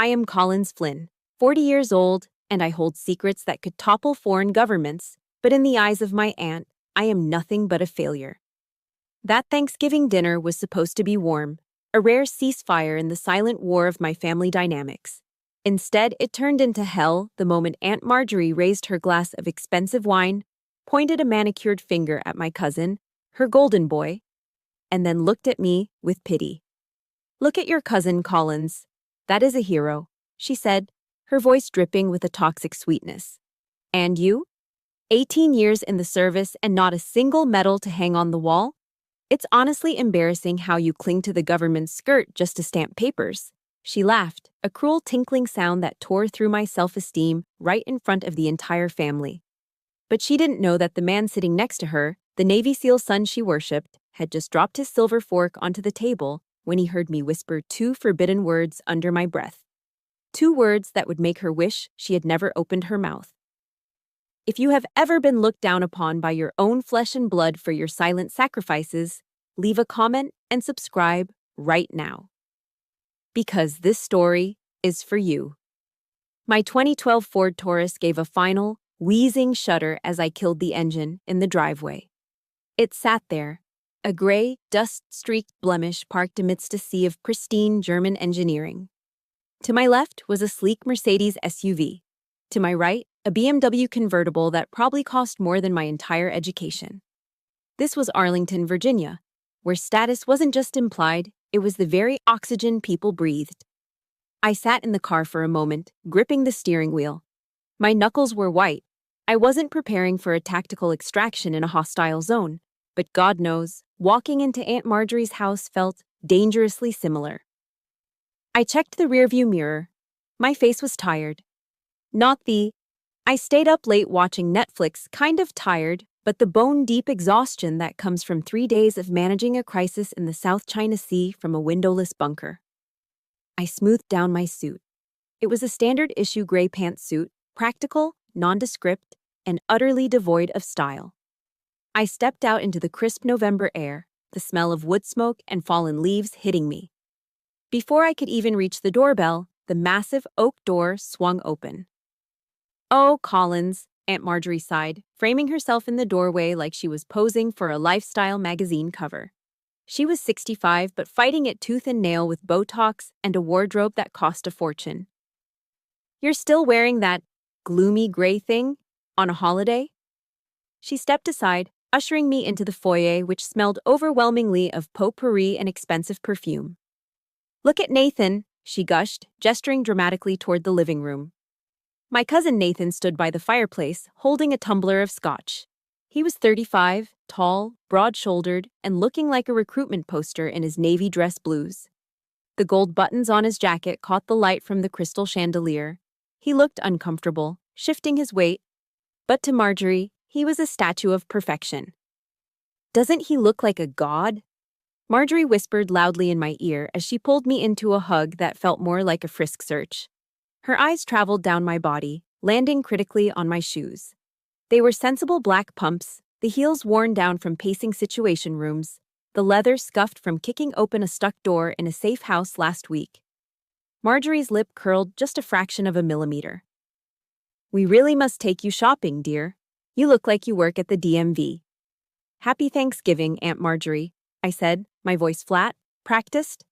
I am Collins Flynn, 40 years old, and I hold secrets that could topple foreign governments, but in the eyes of my aunt, I am nothing but a failure. That Thanksgiving dinner was supposed to be warm, a rare ceasefire in the silent war of my family dynamics. Instead, it turned into hell the moment Aunt Marjorie raised her glass of expensive wine, pointed a manicured finger at my cousin, her golden boy, and then looked at me with pity. "Look at your cousin, Collins. That is a hero," she said, her voice dripping with a toxic sweetness. "And you? 18 years in the service and not a single medal to hang on the wall? It's honestly embarrassing how you cling to the government's skirt just to stamp papers." She laughed, a cruel tinkling sound that tore through my self-esteem right in front of the entire family. But she didn't know that the man sitting next to her, the Navy SEAL son she worshipped, had just dropped his silver fork onto the table when he heard me whisper 2 forbidden words under my breath. 2 words that would make her wish she had never opened her mouth. If you have ever been looked down upon by your own flesh and blood for your silent sacrifices, leave a comment and subscribe right now. Because this story is for you. My 2012 Ford Taurus gave a final, wheezing shudder as I killed the engine in the driveway. It sat there, a gray, dust-streaked blemish parked amidst a sea of pristine German engineering. To my left was a sleek Mercedes SUV. To my right, a BMW convertible that probably cost more than my entire education. This was Arlington, Virginia, where status wasn't just implied, it was the very oxygen people breathed. I sat in the car for a moment, gripping the steering wheel. My knuckles were white. I wasn't preparing for a tactical extraction in a hostile zone, but God knows, walking into Aunt Marjorie's house felt dangerously similar. I checked the rearview mirror. My face was tired. Not the I stayed up late watching Netflix kind of tired, but the bone-deep exhaustion that comes from 3 days of managing a crisis in the South China Sea from a windowless bunker. I smoothed down my suit. It was a standard-issue gray pantsuit, practical, nondescript, and utterly devoid of style. I stepped out into the crisp November air, the smell of wood smoke and fallen leaves hitting me. Before I could even reach the doorbell, the massive oak door swung open. "Oh, Collins," Aunt Marjorie sighed, framing herself in the doorway like she was posing for a lifestyle magazine cover. She was 65 but fighting it tooth and nail with Botox and a wardrobe that cost a fortune. "You're still wearing that gloomy gray thing on a holiday?" She stepped aside, ushering me into the foyer which smelled overwhelmingly of potpourri and expensive perfume. "Look at Nathan," she gushed, gesturing dramatically toward the living room. My cousin Nathan stood by the fireplace, holding a tumbler of scotch. He was 35, tall, broad-shouldered, and looking like a recruitment poster in his navy dress blues. The gold buttons on his jacket caught the light from the crystal chandelier. He looked uncomfortable, shifting his weight. But to Marjorie, he was a statue of perfection. "Doesn't he look like a god?" Marjorie whispered loudly in my ear as she pulled me into a hug that felt more like a frisk search. Her eyes traveled down my body, landing critically on my shoes. They were sensible black pumps, the heels worn down from pacing situation rooms, the leather scuffed from kicking open a stuck door in a safe house last week. Marjorie's lip curled just a fraction of a millimeter. "We really must take you shopping, dear. You look like you work at the DMV." "Happy Thanksgiving, Aunt Marjorie," I said, my voice flat, practiced.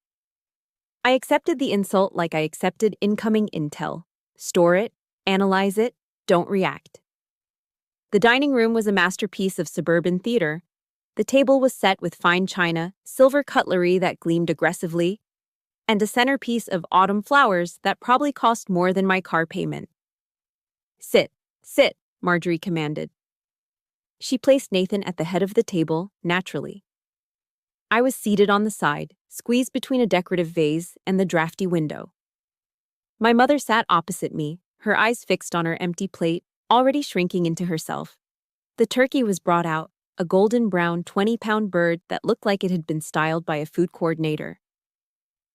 I accepted the insult like I accepted incoming intel. Store it, analyze it, don't react. The dining room was a masterpiece of suburban theater. The table was set with fine china, silver cutlery that gleamed aggressively, and a centerpiece of autumn flowers that probably cost more than my car payment. "Sit, sit," Marjorie commanded. She placed Nathan at the head of the table, naturally. I was seated on the side, squeezed between a decorative vase and the drafty window. My mother sat opposite me, her eyes fixed on her empty plate, already shrinking into herself. The turkey was brought out, a golden brown 20-pound bird that looked like it had been styled by a food coordinator.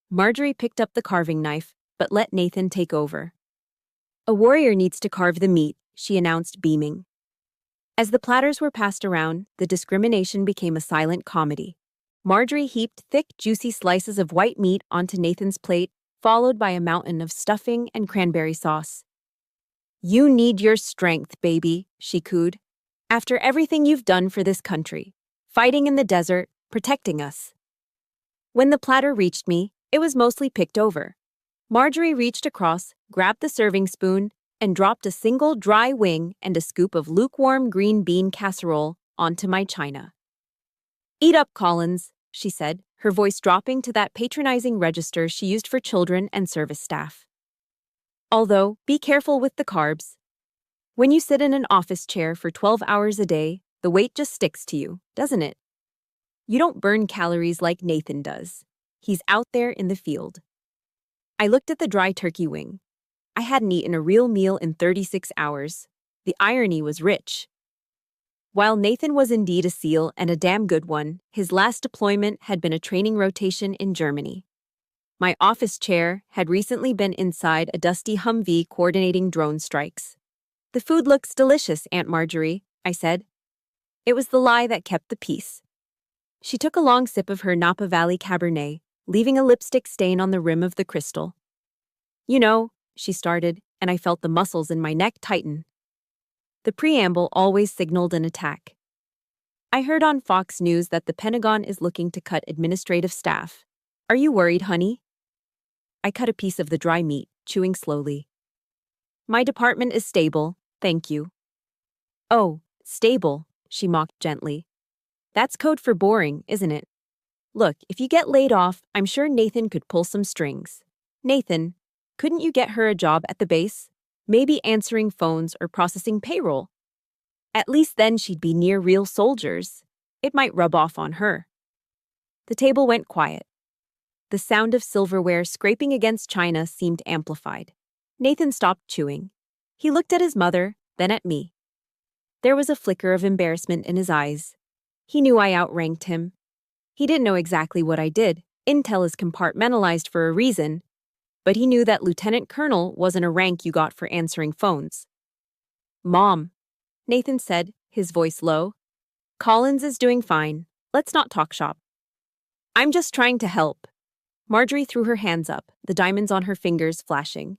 Marjorie picked up the carving knife, but let Nathan take over. "A warrior needs to carve the meat," she announced, beaming. As the platters were passed around, the discrimination became a silent comedy. Marjorie heaped thick, juicy slices of white meat onto Nathan's plate, followed by a mountain of stuffing and cranberry sauce. "You need your strength, baby," she cooed. "After everything you've done for this country, fighting in the desert, protecting us." When the platter reached me, it was mostly picked over. Marjorie reached across, grabbed the serving spoon, and dropped a single dry wing and a scoop of lukewarm green bean casserole onto my china. "Eat up, Collins," she said, her voice dropping to that patronizing register she used for children and service staff. "Although, be careful with the carbs. When you sit in an office chair for 12 hours a day, the weight just sticks to you, doesn't it? You don't burn calories like Nathan does. He's out there in the field." I looked at the dry turkey wing. I hadn't eaten a real meal in 36 hours. The irony was rich. While Nathan was indeed a SEAL and a damn good one, his last deployment had been a training rotation in Germany. My office chair had recently been inside a dusty Humvee coordinating drone strikes. "The food looks delicious, Aunt Marjorie," I said. It was the lie that kept the peace. She took a long sip of her Napa Valley Cabernet, leaving a lipstick stain on the rim of the crystal. "You know," she started, and I felt the muscles in my neck tighten. The preamble always signaled an attack. "I heard on Fox News that the Pentagon is looking to cut administrative staff. Are you worried, honey?" I cut a piece of the dry meat, chewing slowly. "My department is stable, thank you." "Oh, stable," she mocked gently. "That's code for boring, isn't it? Look, if you get laid off, I'm sure Nathan could pull some strings." "Nathan, couldn't you get her a job at the base? Maybe answering phones or processing payroll? At least then she'd be near real soldiers. It might rub off on her." The table went quiet. The sound of silverware scraping against china seemed amplified. Nathan stopped chewing. He looked at his mother, then at me. There was a flicker of embarrassment in his eyes. He knew I outranked him. He didn't know exactly what I did. Intel is compartmentalized for a reason. But he knew that lieutenant colonel wasn't a rank you got for answering phones. "Mom," Nathan said, his voice low. "Collins is doing fine. Let's not talk shop." "I'm just trying to help." Marjorie threw her hands up, the diamonds on her fingers flashing.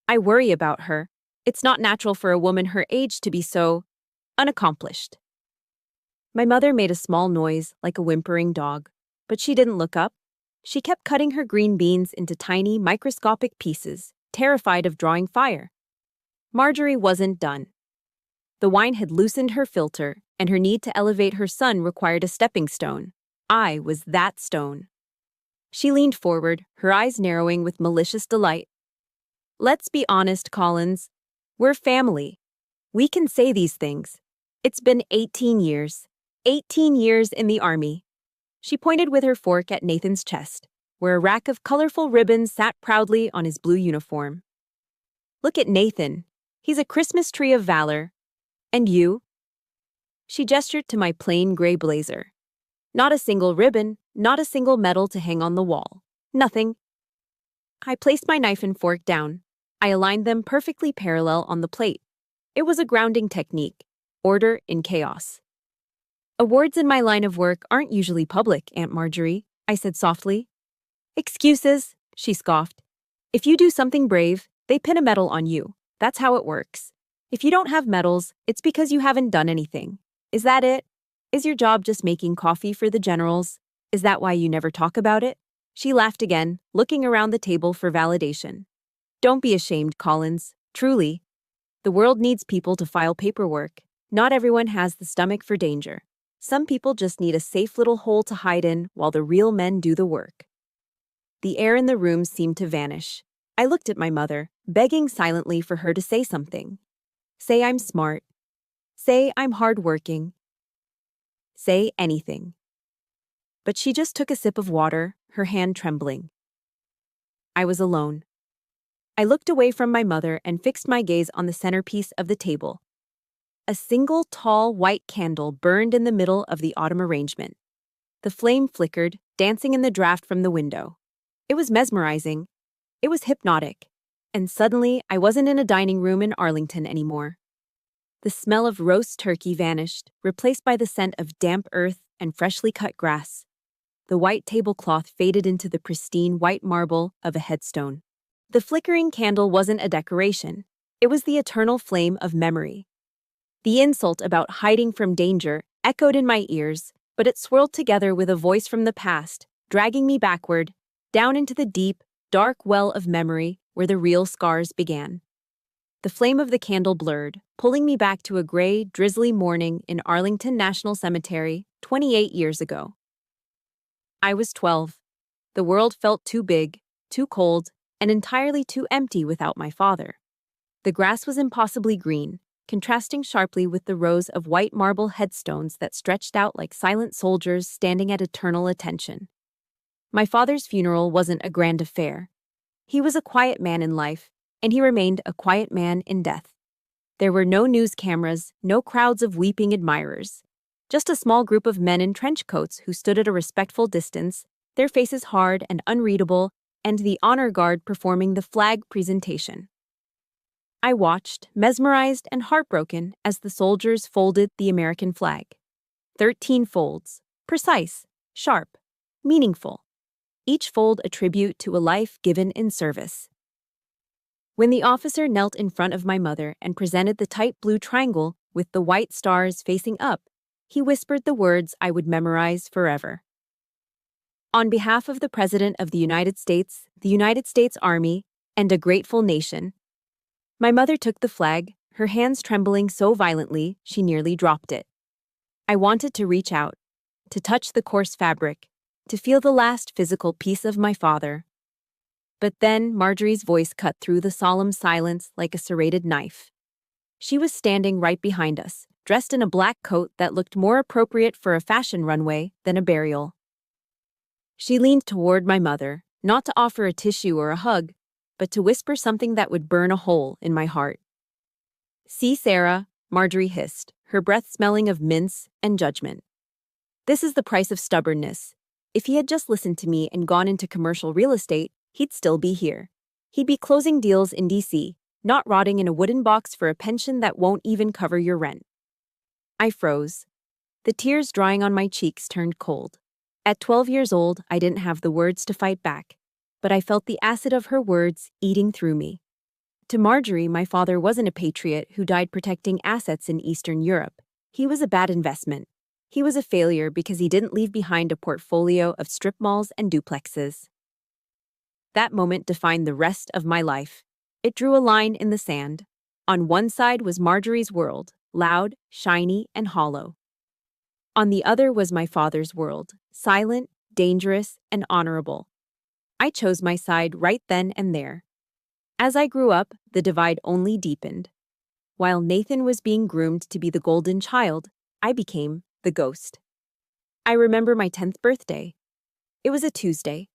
"I worry about her. It's not natural for a woman her age to be so unaccomplished." My mother made a small noise like a whimpering dog, but she didn't look up. She kept cutting her green beans into tiny, microscopic pieces, terrified of drawing fire. Marjorie wasn't done. The wine had loosened her filter, and her need to elevate her son required a stepping stone. I was that stone. She leaned forward, her eyes narrowing with malicious delight. "Let's be honest, Collins. We're family. We can say these things. It's been 18 years. 18 years in the Army." She pointed with her fork at Nathan's chest, where a rack of colorful ribbons sat proudly on his blue uniform. "Look at Nathan. He's a Christmas tree of valor. And you?" She gestured to my plain gray blazer. Not a single ribbon, not a single medal to hang on the wall. Nothing. I placed my knife and fork down. I aligned them perfectly parallel on the plate. It was a grounding technique. Order in chaos. "Awards in my line of work aren't usually public, Aunt Marjorie," I said softly. "Excuses," she scoffed. "If you do something brave, they pin a medal on you. That's how it works. If you don't have medals, it's because you haven't done anything. Is that it? Is your job just making coffee for the generals? Is that why you never talk about it?" She laughed again, looking around the table for validation. "Don't be ashamed, Collins. Truly. The world needs people to file paperwork. Not everyone has the stomach for danger. Some people just need a safe little hole to hide in while the real men do the work." The air in the room seemed to vanish. I looked at my mother, begging silently for her to say something. Say I'm smart. Say I'm hardworking. Say anything. But she just took a sip of water, her hand trembling. I was alone. I looked away from my mother and fixed my gaze on the centerpiece of the table. A single tall white candle burned in the middle of the autumn arrangement. The flame flickered, dancing in the draft from the window. It was mesmerizing. It was hypnotic. And suddenly, I wasn't in a dining room in Arlington anymore. The smell of roast turkey vanished, replaced by the scent of damp earth and freshly cut grass. the white tablecloth faded into the pristine white marble of a headstone. The flickering candle wasn't a decoration. It was the eternal flame of memory. The insult about hiding from danger echoed in my ears, but it swirled together with a voice from the past, dragging me backward, down into the deep, dark well of memory where the real scars began. The flame of the candle blurred, pulling me back to a gray, drizzly morning in Arlington National Cemetery 28 years ago. I was 12. The world felt too big, too cold, and entirely too empty without my father. The grass was impossibly green, contrasting sharply with the rows of white marble headstones that stretched out like silent soldiers standing at eternal attention. My father's funeral wasn't a grand affair. He was a quiet man in life, and he remained a quiet man in death. There were no news cameras, no crowds of weeping admirers. Just a small group of men in trench coats who stood at a respectful distance, their faces hard and unreadable, and the honor guard performing the flag presentation. I watched, mesmerized and heartbroken, as the soldiers folded the American flag. 13 folds, precise, sharp, meaningful. Each fold a tribute to a life given in service. When the officer knelt in front of my mother and presented the tight blue triangle with the white stars facing up, he whispered the words I would memorize forever. On behalf of the President of the United States Army, and a grateful nation. My mother took the flag, her hands trembling so violently she nearly dropped it. I wanted to reach out, to touch the coarse fabric, to feel the last physical piece of my father. But then Marjorie's voice cut through the solemn silence like a serrated knife. She was standing right behind us, dressed in a black coat that looked more appropriate for a fashion runway than a burial. She leaned toward my mother, not to offer a tissue or a hug, but to whisper something that would burn a hole in my heart. "See, Sarah," Marjorie hissed, her breath smelling of mince and judgment. "This is the price of stubbornness. If he had just listened to me and gone into commercial real estate, he'd still be here. He'd be closing deals in D.C., not rotting in a wooden box for a pension that won't even cover your rent." I froze. The tears drying on my cheeks turned cold. At 12 years old, I didn't have the words to fight back, but I felt the acid of her words eating through me. To Marjorie, my father wasn't a patriot who died protecting assets in Eastern Europe. He was a bad investment. He was a failure because he didn't leave behind a portfolio of strip malls and duplexes. That moment defined the rest of my life. It drew a line in the sand. On one side was Marjorie's world, loud, shiny, and hollow. On the other was my father's world, silent, dangerous, and honorable. I chose my side right then and there. As I grew up, the divide only deepened. While Nathan was being groomed to be the golden child, I became the ghost. I remember my 10th birthday. It was a Tuesday.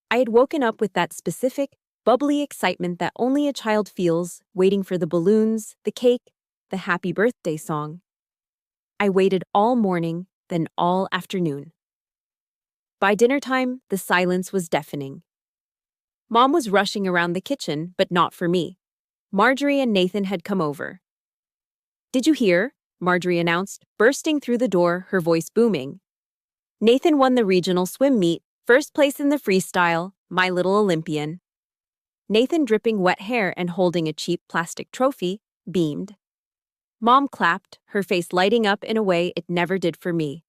I had woken up with that specific, bubbly excitement that only a child feels, waiting for the balloons, the cake, the happy birthday song. I waited all morning, then all afternoon. By dinner time, the silence was deafening. Mom was rushing around the kitchen, but not for me. Marjorie and Nathan had come over. "Did you hear?" Marjorie announced, bursting through the door, her voice booming. "Nathan won the regional swim meet, first place in the freestyle, my little Olympian." Nathan, dripping wet hair and holding a cheap plastic trophy, beamed. Mom clapped, her face lighting up in a way it never did for me.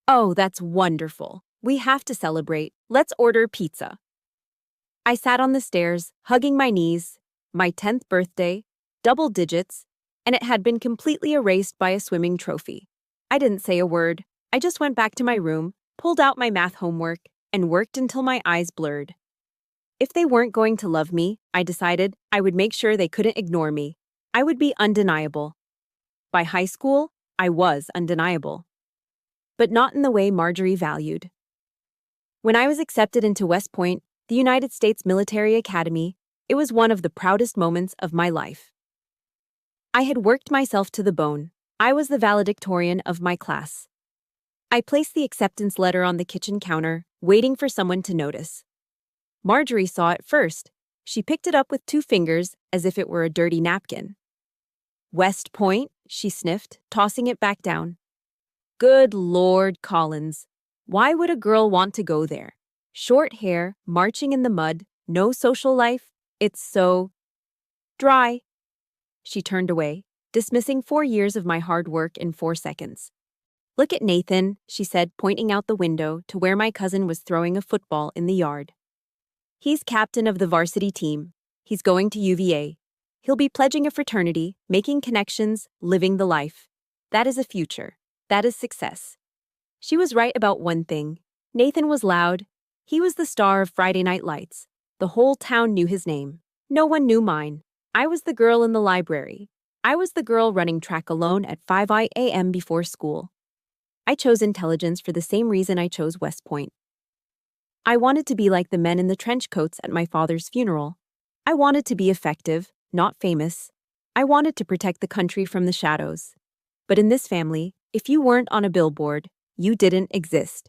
"Oh, that's wonderful. We have to celebrate. Let's order pizza." I sat on the stairs, hugging my knees. My 10th birthday, double digits, and it had been completely erased by a swimming trophy. I didn't say a word. I just went back to my room, pulled out my math homework, and worked until my eyes blurred. If they weren't going to love me, I decided I would make sure they couldn't ignore me. I would be undeniable. By high school, I was undeniable. But not in the way Marjorie valued. When I was accepted into West Point, the United States Military Academy, it was one of the proudest moments of my life. I had worked myself to the bone. I was the valedictorian of my class. I placed the acceptance letter on the kitchen counter, waiting for someone to notice. Marjorie saw it first. She picked it up with 2 fingers as if it were a dirty napkin. "West Point," she sniffed, tossing it back down. "Good Lord, Collins. Why would a girl want to go there? Short hair, marching in the mud, no social life. It's so dry. She turned away, dismissing 4 years of my hard work in 4 seconds. Look at Nathan, she said, pointing out the window to where my cousin was throwing a football in the yard. He's captain of the varsity team. He's going to UVA. He'll be pledging a fraternity, making connections, living the life. That is a future. That is success. She was right about one thing. Nathan was loud. He was the star of Friday Night Lights. The whole town knew his name. No one knew mine. I was the girl in the library. I was the girl running track alone at 5 a.m. before school. I chose intelligence for the same reason I chose West Point. I wanted to be like the men in the trench coats at my father's funeral. I wanted to be effective, not famous. I wanted to protect the country from the shadows. But in this family, if you weren't on a billboard, you didn't exist.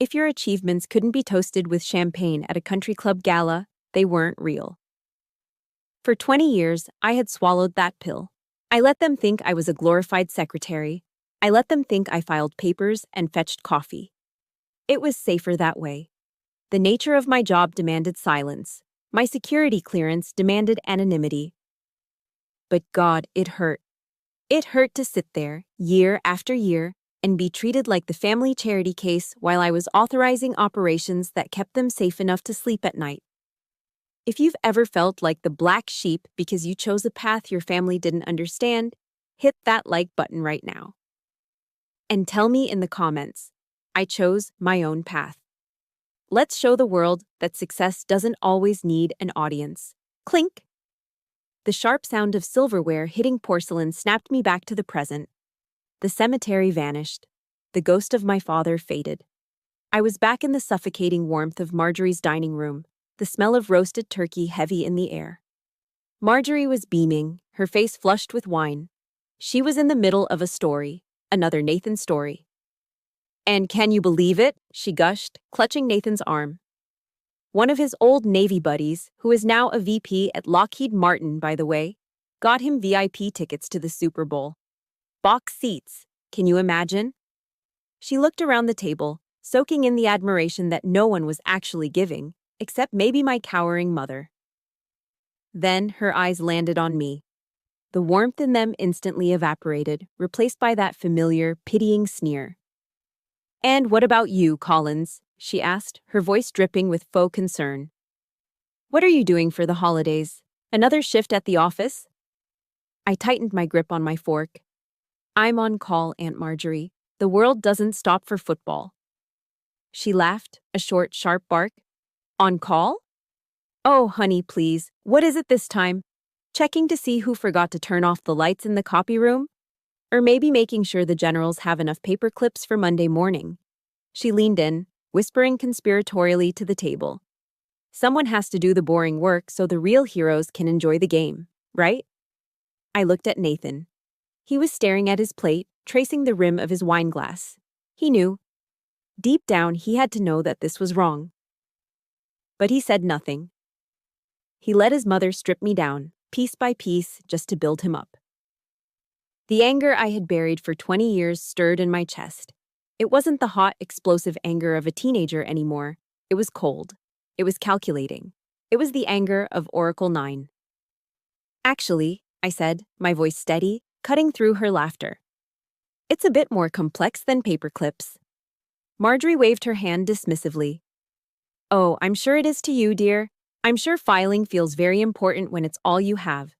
If your achievements couldn't be toasted with champagne at a country club gala, they weren't real. For 20 years, I had swallowed that pill. I let them think I was a glorified secretary. I let them think I filed papers and fetched coffee. It was safer that way. The nature of my job demanded silence. My security clearance demanded anonymity. But God, it hurt. It hurt to sit there, year after year, and be treated like the family charity case while I was authorizing operations that kept them safe enough to sleep at night. If you've ever felt like the black sheep because you chose a path your family didn't understand, hit that like button right now. And tell me in the comments, I chose my own path. Let's show the world that success doesn't always need an audience. Clink! The sharp sound of silverware hitting porcelain snapped me back to the present. The cemetery vanished. The ghost of my father faded. I was back in the suffocating warmth of Marjorie's dining room, the smell of roasted turkey heavy in the air. Marjorie was beaming, her face flushed with wine. She was in the middle of a story, another Nathan story. And can you believe it? She gushed, clutching Nathan's arm. One of his old Navy buddies, who is now a VP at Lockheed Martin, by the way, got him VIP tickets to the Super Bowl. Box seats. Can you imagine? She looked around the table, soaking in the admiration that no one was actually giving, except maybe my cowering mother. Then her eyes landed on me. The warmth in them instantly evaporated, replaced by that familiar, pitying sneer. And what about you, Collins? She asked, her voice dripping with faux concern. What are you doing for the holidays? Another shift at the office? I tightened my grip on my fork. I'm on call, Aunt Marjorie. The world doesn't stop for football. She laughed, a short, sharp bark. On call? Oh, honey, please. What is it this time? Checking to see who forgot to turn off the lights in the copy room? Or maybe making sure the generals have enough paper clips for Monday morning. She leaned in, whispering conspiratorially to the table. Someone has to do the boring work so the real heroes can enjoy the game, right? I looked at Nathan. He was staring at his plate, tracing the rim of his wine glass. He knew. Deep down, he had to know that this was wrong. But he said nothing. He let his mother strip me down, piece by piece, just to build him up. The anger I had buried for 20 years stirred in my chest. It wasn't the hot, explosive anger of a teenager anymore. It was cold. It was calculating. It was the anger of Oracle 9. Actually, I said, my voice steady, cutting through her laughter. It's a bit more complex than paper clips. Marjorie waved her hand dismissively. Oh, I'm sure it is to you, dear. I'm sure filing feels very important when it's all you have.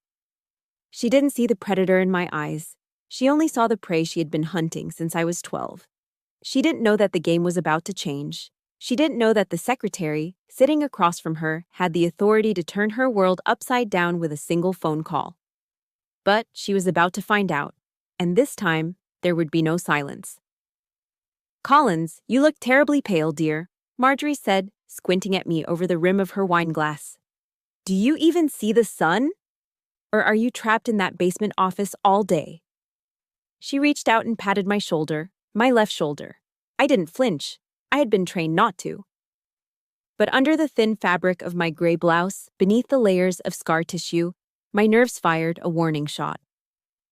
She didn't see the predator in my eyes. She only saw the prey she had been hunting since I was 12. She didn't know that the game was about to change. She didn't know that the secretary, sitting across from her, had the authority to turn her world upside down with a single phone call. But she was about to find out, and this time, there would be no silence. Collins, you look terribly pale, dear, Marjorie said, squinting at me over the rim of her wine glass. Do you even see the sun? Or are you trapped in that basement office all day? She reached out and patted my shoulder, my left shoulder. I didn't flinch. I had been trained not to. But under the thin fabric of my gray blouse, beneath the layers of scar tissue, my nerves fired a warning shot.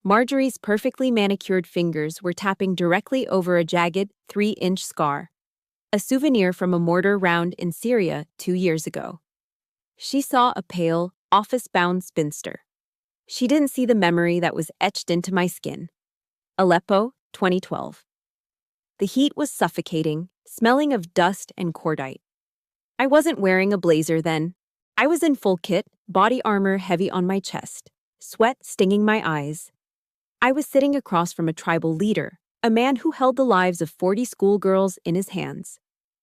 Marjorie's perfectly manicured fingers were tapping directly over a jagged 3-inch scar. a souvenir from a mortar round in Syria 2 years ago. She saw a pale, office-bound spinster. She didn't see the memory that was etched into my skin. Aleppo, 2012. The heat was suffocating, smelling of dust and cordite. I wasn't wearing a blazer then. I was in full kit, body armor heavy on my chest, sweat stinging my eyes. I was sitting across from a tribal leader, a man who held the lives of 40 schoolgirls in his hands.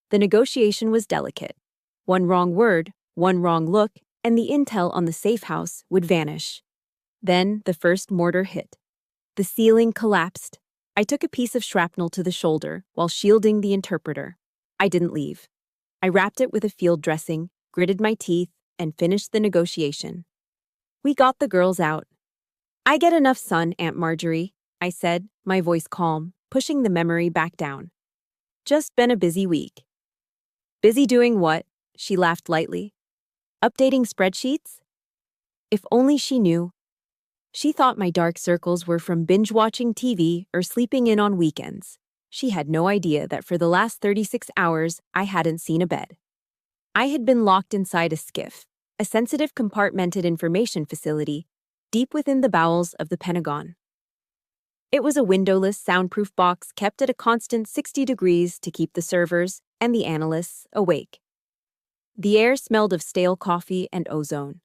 The negotiation was delicate. One wrong word, one wrong look, and the intel on the safe house would vanish. Then the first mortar hit. The ceiling collapsed. I took a piece of shrapnel to the shoulder while shielding the interpreter. I didn't leave. I wrapped it with a field dressing, gritted my teeth, and finished the negotiation. We got the girls out. I get enough sun, Aunt Marjorie, I said, my voice calm, pushing the memory back down. Just been a busy week. Busy doing what? She laughed lightly. Updating spreadsheets? If only she knew. She thought my dark circles were from binge-watching TV or sleeping in on weekends. She had no idea that for the last 36 hours, I hadn't seen a bed. I had been locked inside a skiff, a sensitive compartmented information facility, deep within the bowels of the Pentagon. It was a windowless, soundproof box kept at a constant 60 degrees to keep the servers and the analysts awake. The air smelled of stale coffee and ozone.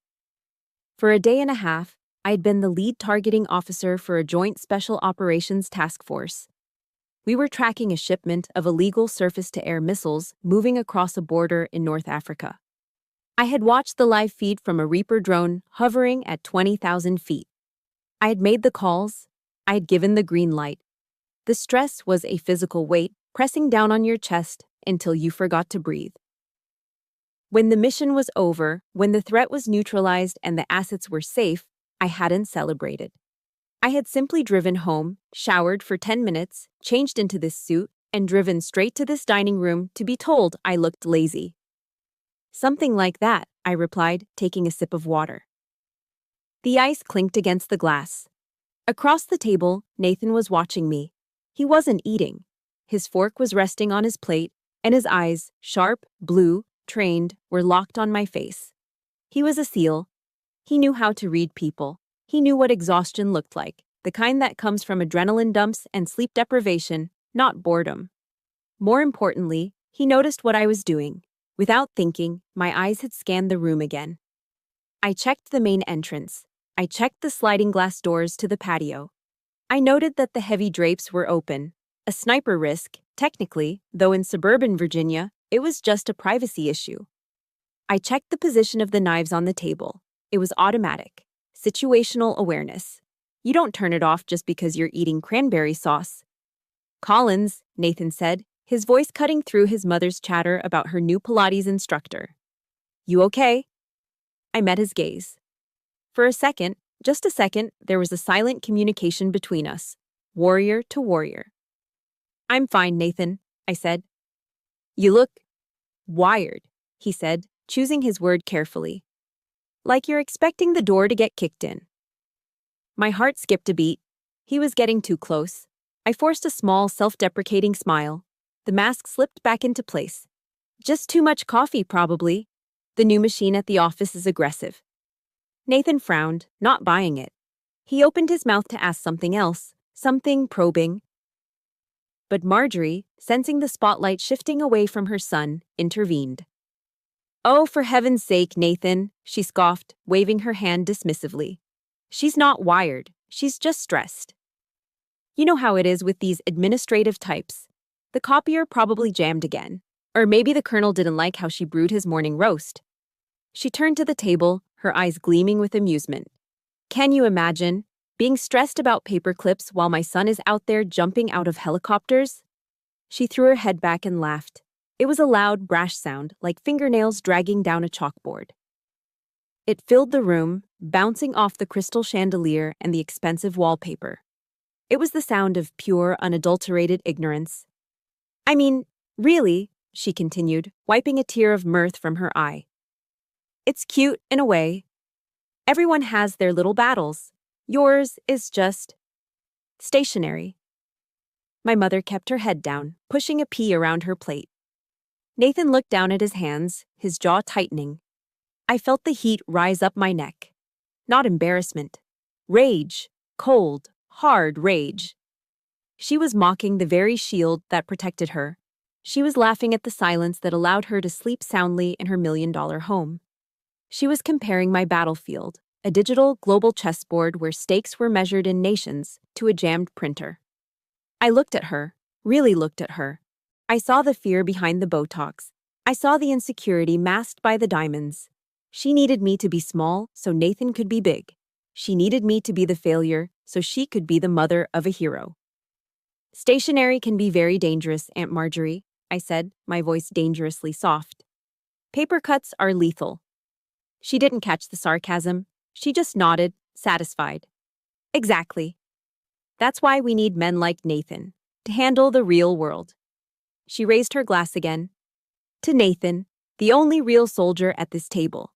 For a day and a half, I had been the lead targeting officer for a joint special operations task force. We were tracking a shipment of illegal surface-to-air missiles moving across a border in North Africa. I had watched the live feed from a Reaper drone hovering at 20,000 feet. I had made the calls. I had given the green light. The stress was a physical weight pressing down on your chest until you forgot to breathe. When the mission was over, when the threat was neutralized and the assets were safe, I hadn't celebrated. I had simply driven home, showered for 10 minutes, changed into this suit, and driven straight to this dining room to be told I looked lazy. Something like that, I replied, taking a sip of water. The ice clinked against the glass. Across the table, Nathan was watching me. He wasn't eating. His fork was resting on his plate, and his eyes, sharp, blue, trained, were locked on my face. He was a SEAL. He knew how to read people. He knew what exhaustion looked like, the kind that comes from adrenaline dumps and sleep deprivation, not boredom. More importantly, he noticed what I was doing. Without thinking, my eyes had scanned the room again. I checked the main entrance. I checked the sliding glass doors to the patio. I noted that the heavy drapes were open, a sniper risk, technically, though in suburban Virginia, it was just a privacy issue. I checked the position of the knives on the table. It was automatic. Situational awareness. You don't turn it off just because you're eating cranberry sauce. Collins, Nathan said, his voice cutting through his mother's chatter about her new Pilates instructor. You okay? I met his gaze. For a second, just a second, there was a silent communication between us, warrior to warrior. I'm fine, Nathan, I said. You look wired, he said, choosing his word carefully. Like you're expecting the door to get kicked in. My heart skipped a beat. He was getting too close. I forced a small, self-deprecating smile. The mask slipped back into place. Just too much coffee, probably. The new machine at the office is aggressive. Nathan frowned, not buying it. He opened his mouth to ask something else, something probing. But Marjorie, sensing the spotlight shifting away from her son, intervened. Oh, for heaven's sake, Nathan, she scoffed, waving her hand dismissively. She's not wired. She's just stressed. You know how it is with these administrative types. The copier probably jammed again. Or maybe the colonel didn't like how she brewed his morning roast. She turned to the table, her eyes gleaming with amusement. Can you imagine being stressed about paper clips while my son is out there jumping out of helicopters? She threw her head back and laughed. It was a loud, brash sound, like fingernails dragging down a chalkboard. It filled the room, bouncing off the crystal chandelier and the expensive wallpaper. It was the sound of pure, unadulterated ignorance. I mean, really, she continued, wiping a tear of mirth from her eye. It's cute, in a way. Everyone has their little battles. Yours is just stationary. My mother kept her head down, pushing a pea around her plate. Nathan looked down at his hands, his jaw tightening. I felt the heat rise up my neck. Not embarrassment. Rage. Cold, hard rage. She was mocking the very shield that protected her. She was laughing at the silence that allowed her to sleep soundly in her $1 million home. She was comparing my battlefield, a digital, global chessboard where stakes were measured in nations, to a jammed printer. I looked at her, really looked at her. I saw the fear behind the Botox. I saw the insecurity masked by the diamonds. She needed me to be small so Nathan could be big. She needed me to be the failure so she could be the mother of a hero. Stationery can be very dangerous, Aunt Marjorie, I said, my voice dangerously soft. Paper cuts are lethal. She didn't catch the sarcasm. She just nodded, satisfied. Exactly. That's why we need men like Nathan, to handle the real world. She raised her glass again. To Nathan, the only real soldier at this table.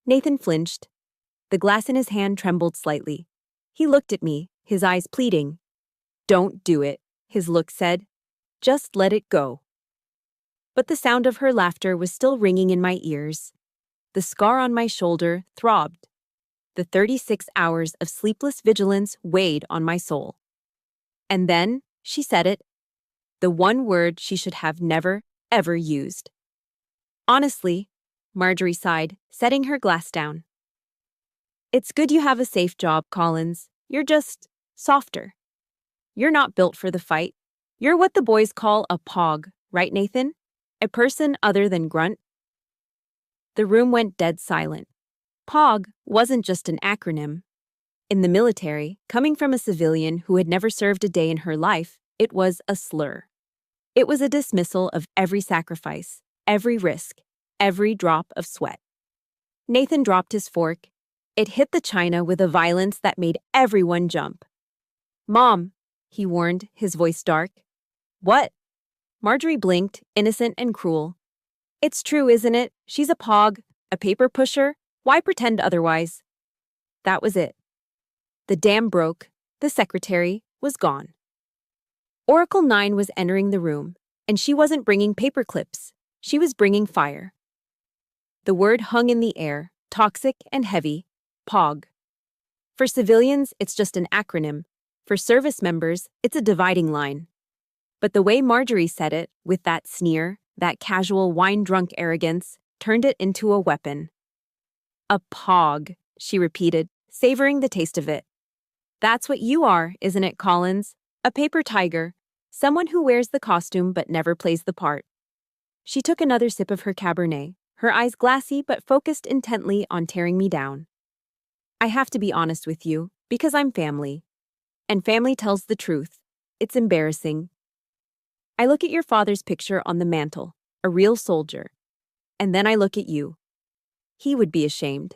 Nathan flinched. The glass in his hand trembled slightly. He looked at me, his eyes pleading. Don't do it, his look said. Just let it go. But the sound of her laughter was still ringing in my ears. The scar on my shoulder throbbed. The 36 hours of sleepless vigilance weighed on my soul. And then, she said it. The one word she should have never, ever used. Honestly, Marjorie sighed, setting her glass down. It's good you have a safe job, Collins. You're just softer. You're not built for the fight. You're what the boys call a pog, right, Nathan? A person other than grunt. The room went dead silent. POG wasn't just an acronym. In the military, coming from a civilian who had never served a day in her life, it was a slur. It was a dismissal of every sacrifice, every risk, every drop of sweat. Nathan dropped his fork. It hit the china with a violence that made everyone jump. Mom, he warned, his voice dark. What? Marjorie blinked, innocent and cruel. It's true, isn't it? She's a pog, a paper pusher. Why pretend otherwise? That was it. The dam broke. The secretary was gone. Oracle 9 was entering the room, and she wasn't bringing paper clips. She was bringing fire. The word hung in the air, toxic and heavy, POG. For civilians, it's just an acronym. For service members, it's a dividing line. But the way Marjorie said it, with that sneer, that casual wine-drunk arrogance, turned it into a weapon. A POG, she repeated, savoring the taste of it. That's what you are, isn't it, Collins? A paper tiger, someone who wears the costume but never plays the part. She took another sip of her Cabernet, her eyes glassy but focused intently on tearing me down. I have to be honest with you, because I'm family. And family tells the truth. It's embarrassing. I look at your father's picture on the mantle, a real soldier. And then I look at you. He would be ashamed.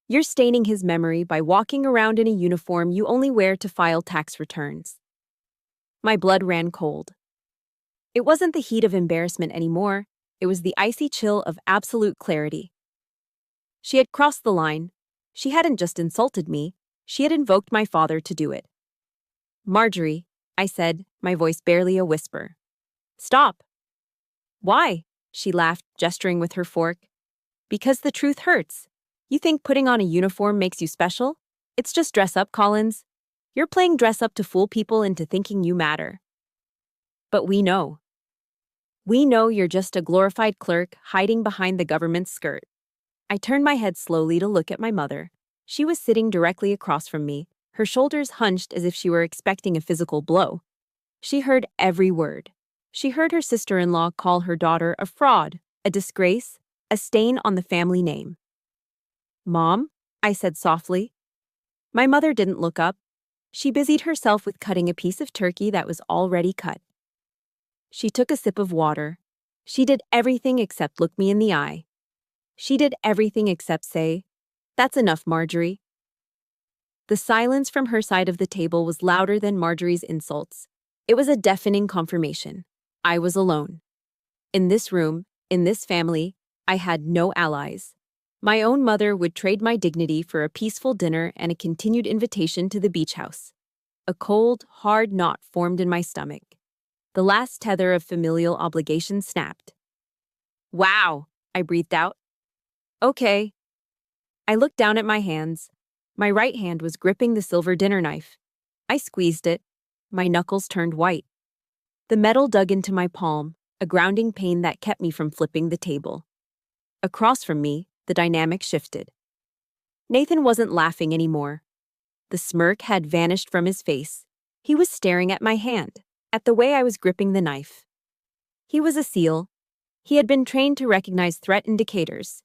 You're staining his memory by walking around in a uniform you only wear to file tax returns. My blood ran cold. It wasn't the heat of embarrassment anymore. It was the icy chill of absolute clarity. She had crossed the line. She hadn't just insulted me. She had invoked my father to do it. Marjorie, I said, my voice barely a whisper. Stop. Why? She laughed, gesturing with her fork. Because the truth hurts. You think putting on a uniform makes you special? It's just dress up, Collins. You're playing dress up to fool people into thinking you matter. But we know. We know you're just a glorified clerk hiding behind the government's skirt. I turned my head slowly to look at my mother. She was sitting directly across from me, her shoulders hunched as if she were expecting a physical blow. She heard every word. She heard her sister-in-law call her daughter a fraud, a disgrace, a stain on the family name. Mom, I said softly. My mother didn't look up. She busied herself with cutting a piece of turkey that was already cut. She took a sip of water. She did everything except look me in the eye. She did everything except say, "That's enough, Marjorie." The silence from her side of the table was louder than Marjorie's insults. It was a deafening confirmation. I was alone. In this room, in this family, I had no allies. My own mother would trade my dignity for a peaceful dinner and a continued invitation to the beach house. A cold, hard knot formed in my stomach. The last tether of familial obligation snapped. Wow, I breathed out. Okay. I looked down at my hands. My right hand was gripping the silver dinner knife. I squeezed it. My knuckles turned white. The metal dug into my palm, a grounding pain that kept me from flipping the table. Across from me, the dynamic shifted. Nathan wasn't laughing anymore. The smirk had vanished from his face. He was staring at my hand, at the way I was gripping the knife. He was a SEAL. He had been trained to recognize threat indicators.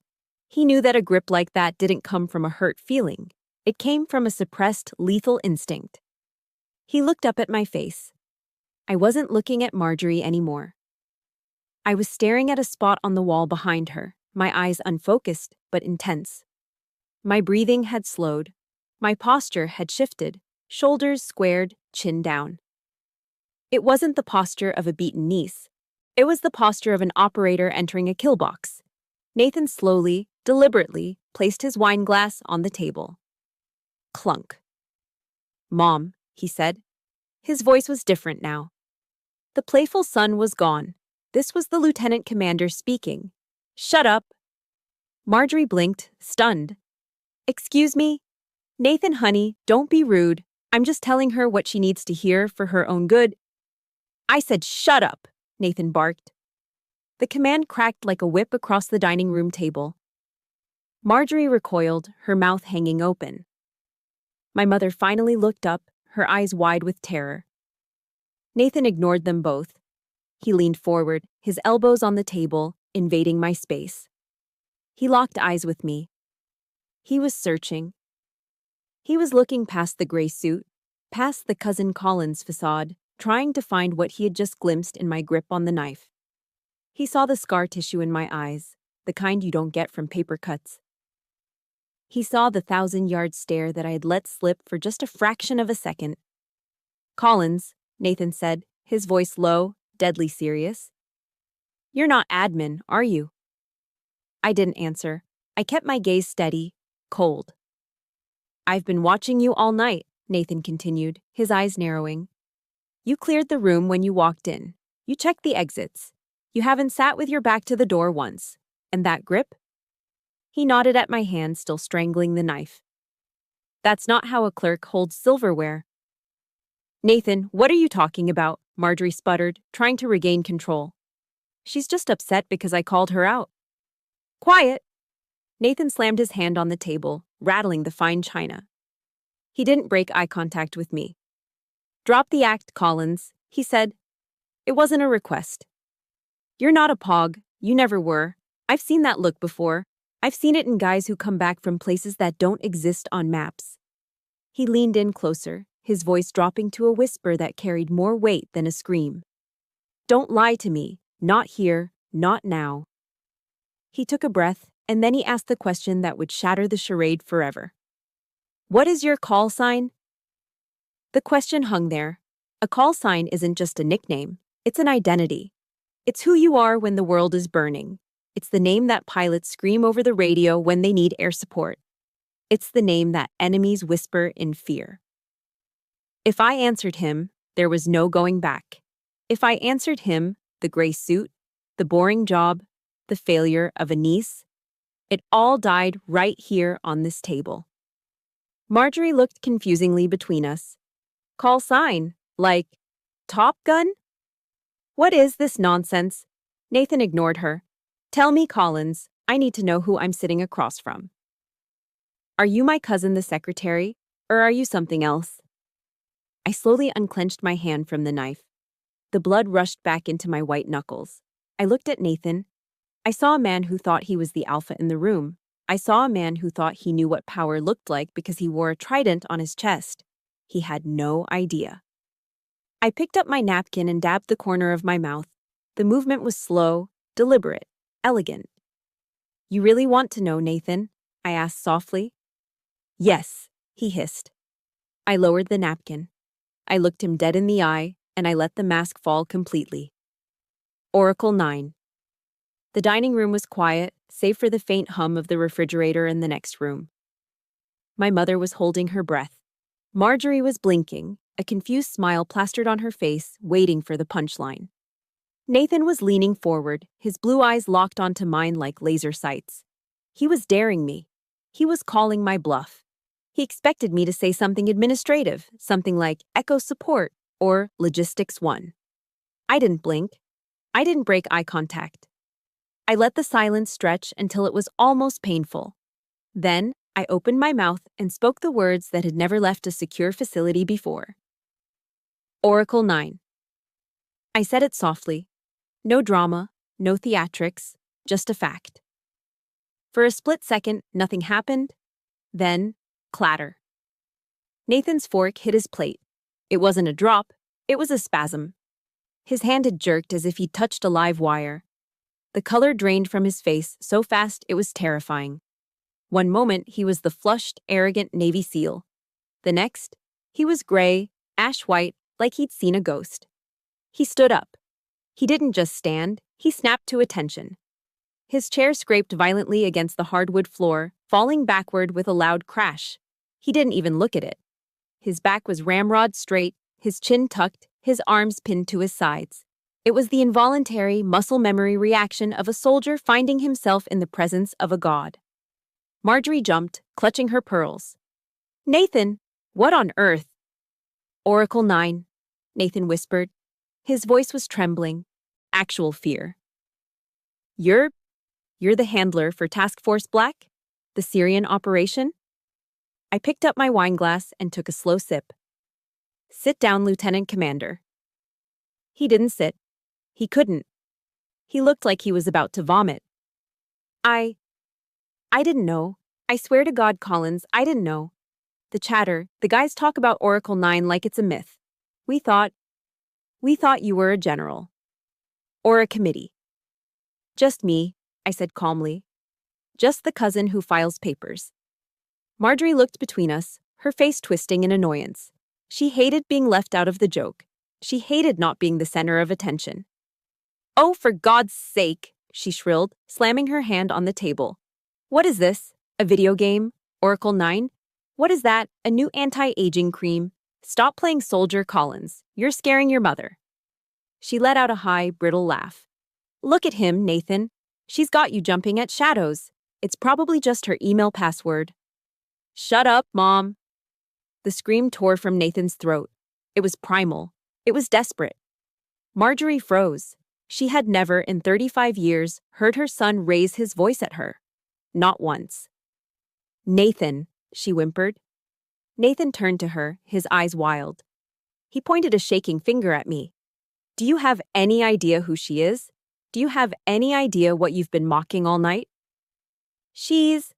He knew that a grip like that didn't come from a hurt feeling. It came from a suppressed, lethal instinct. He looked up at my face. I wasn't looking at Marjorie anymore. I was staring at a spot on the wall behind her, my eyes unfocused but intense. My breathing had slowed. My posture had shifted, shoulders squared, chin down. It wasn't the posture of a beaten niece. It was the posture of an operator entering a kill box. Nathan slowly, deliberately, placed his wine glass on the table. Clunk. "Mom," he said. His voice was different now. The playful son was gone. This was the lieutenant commander speaking. "Shut up." Marjorie blinked, stunned. "Excuse me? Nathan, honey, don't be rude. I'm just telling her what she needs to hear for her own good." "I said shut up," Nathan barked. The command cracked like a whip across the dining room table. Marjorie recoiled, her mouth hanging open. My mother finally looked up, her eyes wide with terror. Nathan ignored them both. He leaned forward, his elbows on the table, invading my space. He locked eyes with me. He was searching. He was looking past the gray suit, past the Cousin Collins facade, trying to find what he had just glimpsed in my grip on the knife. He saw the scar tissue in my eyes, the kind you don't get from paper cuts. He saw the 1,000-yard stare that I had let slip for just a fraction of a second. "Collins," Nathan said, his voice low, deadly serious. "You're not admin, are you?" I didn't answer. I kept my gaze steady, cold. "I've been watching you all night," Nathan continued, his eyes narrowing. "You cleared the room when you walked in. You checked the exits. You haven't sat with your back to the door once. And that grip?" He nodded at my hand still strangling the knife. "That's not how a clerk holds silverware." "Nathan, what are you talking about?" Marjorie sputtered, trying to regain control. "She's just upset because I called her out." "Quiet!" Nathan slammed his hand on the table, rattling the fine china. He didn't break eye contact with me. "Drop the act, Collins," he said. "It wasn't a request. You're not a pog. You never were. I've seen that look before. I've seen it in guys who come back from places that don't exist on maps." He leaned in closer, his voice dropping to a whisper that carried more weight than a scream. "Don't lie to me. Not here. Not now." He took a breath, and then he asked the question that would shatter the charade forever. "What is your call sign?" The question hung there. A call sign isn't just a nickname. It's an identity. It's who you are when the world is burning. It's the name that pilots scream over the radio when they need air support. It's the name that enemies whisper in fear. If I answered him, there was no going back. If I answered him, the gray suit, the boring job, the failure of a niece, it all died right here on this table. Marjorie looked confusingly between us. "Call sign? Like Top Gun? What is this nonsense?" Nathan ignored her. "Tell me, Collins. I need to know who I'm sitting across from. Are you my cousin the secretary, or are you something else?" I slowly unclenched my hand from the knife. The blood rushed back into my white knuckles. I looked at Nathan. I saw a man who thought he was the alpha in the room. I saw a man who thought he knew what power looked like because he wore a trident on his chest. He had no idea. I picked up my napkin and dabbed the corner of my mouth. The movement was slow, deliberate, elegant. "You really want to know, Nathan?" I asked softly. "Yes," he hissed. I lowered the napkin. I looked him dead in the eye, and I let the mask fall completely. Oracle 9. The dining room was quiet, save for the faint hum of the refrigerator in the next room. My mother was holding her breath. Marjorie was blinking, a confused smile plastered on her face, waiting for the punchline. Nathan was leaning forward, his blue eyes locked onto mine like laser sights. He was daring me. He was calling my bluff. He expected me to say something administrative, something like Echo Support or Logistics 1. I didn't blink. I didn't break eye contact. I let the silence stretch until it was almost painful. Then, I opened my mouth and spoke the words that had never left a secure facility before. Oracle 9. I said it softly. No drama, no theatrics, just a fact. For a split second, nothing happened. Then, clatter. Nathan's fork hit his plate. It wasn't a drop, it was a spasm. His hand had jerked as if he'd touched a live wire. The color drained from his face so fast it was terrifying. One moment, he was the flushed, arrogant Navy SEAL. The next, he was gray, ash-white, like he'd seen a ghost. He stood up. He didn't just stand, he snapped to attention. His chair scraped violently against the hardwood floor, falling backward with a loud crash. He didn't even look at it. His back was ramrod straight, his chin tucked, his arms pinned to his sides. It was the involuntary, muscle memory reaction of a soldier finding himself in the presence of a god. Marjorie jumped, clutching her pearls. "Nathan, what on earth?" "Oracle 9, Nathan whispered. His voice was trembling. Actual fear. You're the handler for Task Force Black? The Syrian operation?" I picked up my wineglass and took a slow sip. "Sit down, Lieutenant Commander." He didn't sit. He couldn't. He looked like he was about to vomit. I didn't know. I swear to God, Collins, I didn't know. The chatter, the guys talk about Oracle 9 like it's a myth. We thought you were a general. Or a committee. Just me, I said calmly. Just the cousin who files papers. Marjorie looked between us, her face twisting in annoyance. She hated being left out of the joke. She hated not being the center of attention. "Oh, for God's sake," she shrilled, slamming her hand on the table. "What is this? A video game? Oracle 9? What is that? A new anti-aging cream? Stop playing Soldier, Collins. You're scaring your mother." She let out a high, brittle laugh. "Look at him, Nathan. She's got you jumping at shadows. It's probably just her email password." "Shut up, Mom." The scream tore from Nathan's throat. It was primal. It was desperate. Marjorie froze. She had never, in 35 years, heard her son raise his voice at her. Not once. "Nathan," she whimpered. Nathan turned to her, his eyes wild. He pointed a shaking finger at me. "Do you have any idea who she is? Do you have any idea what you've been mocking all night?" She's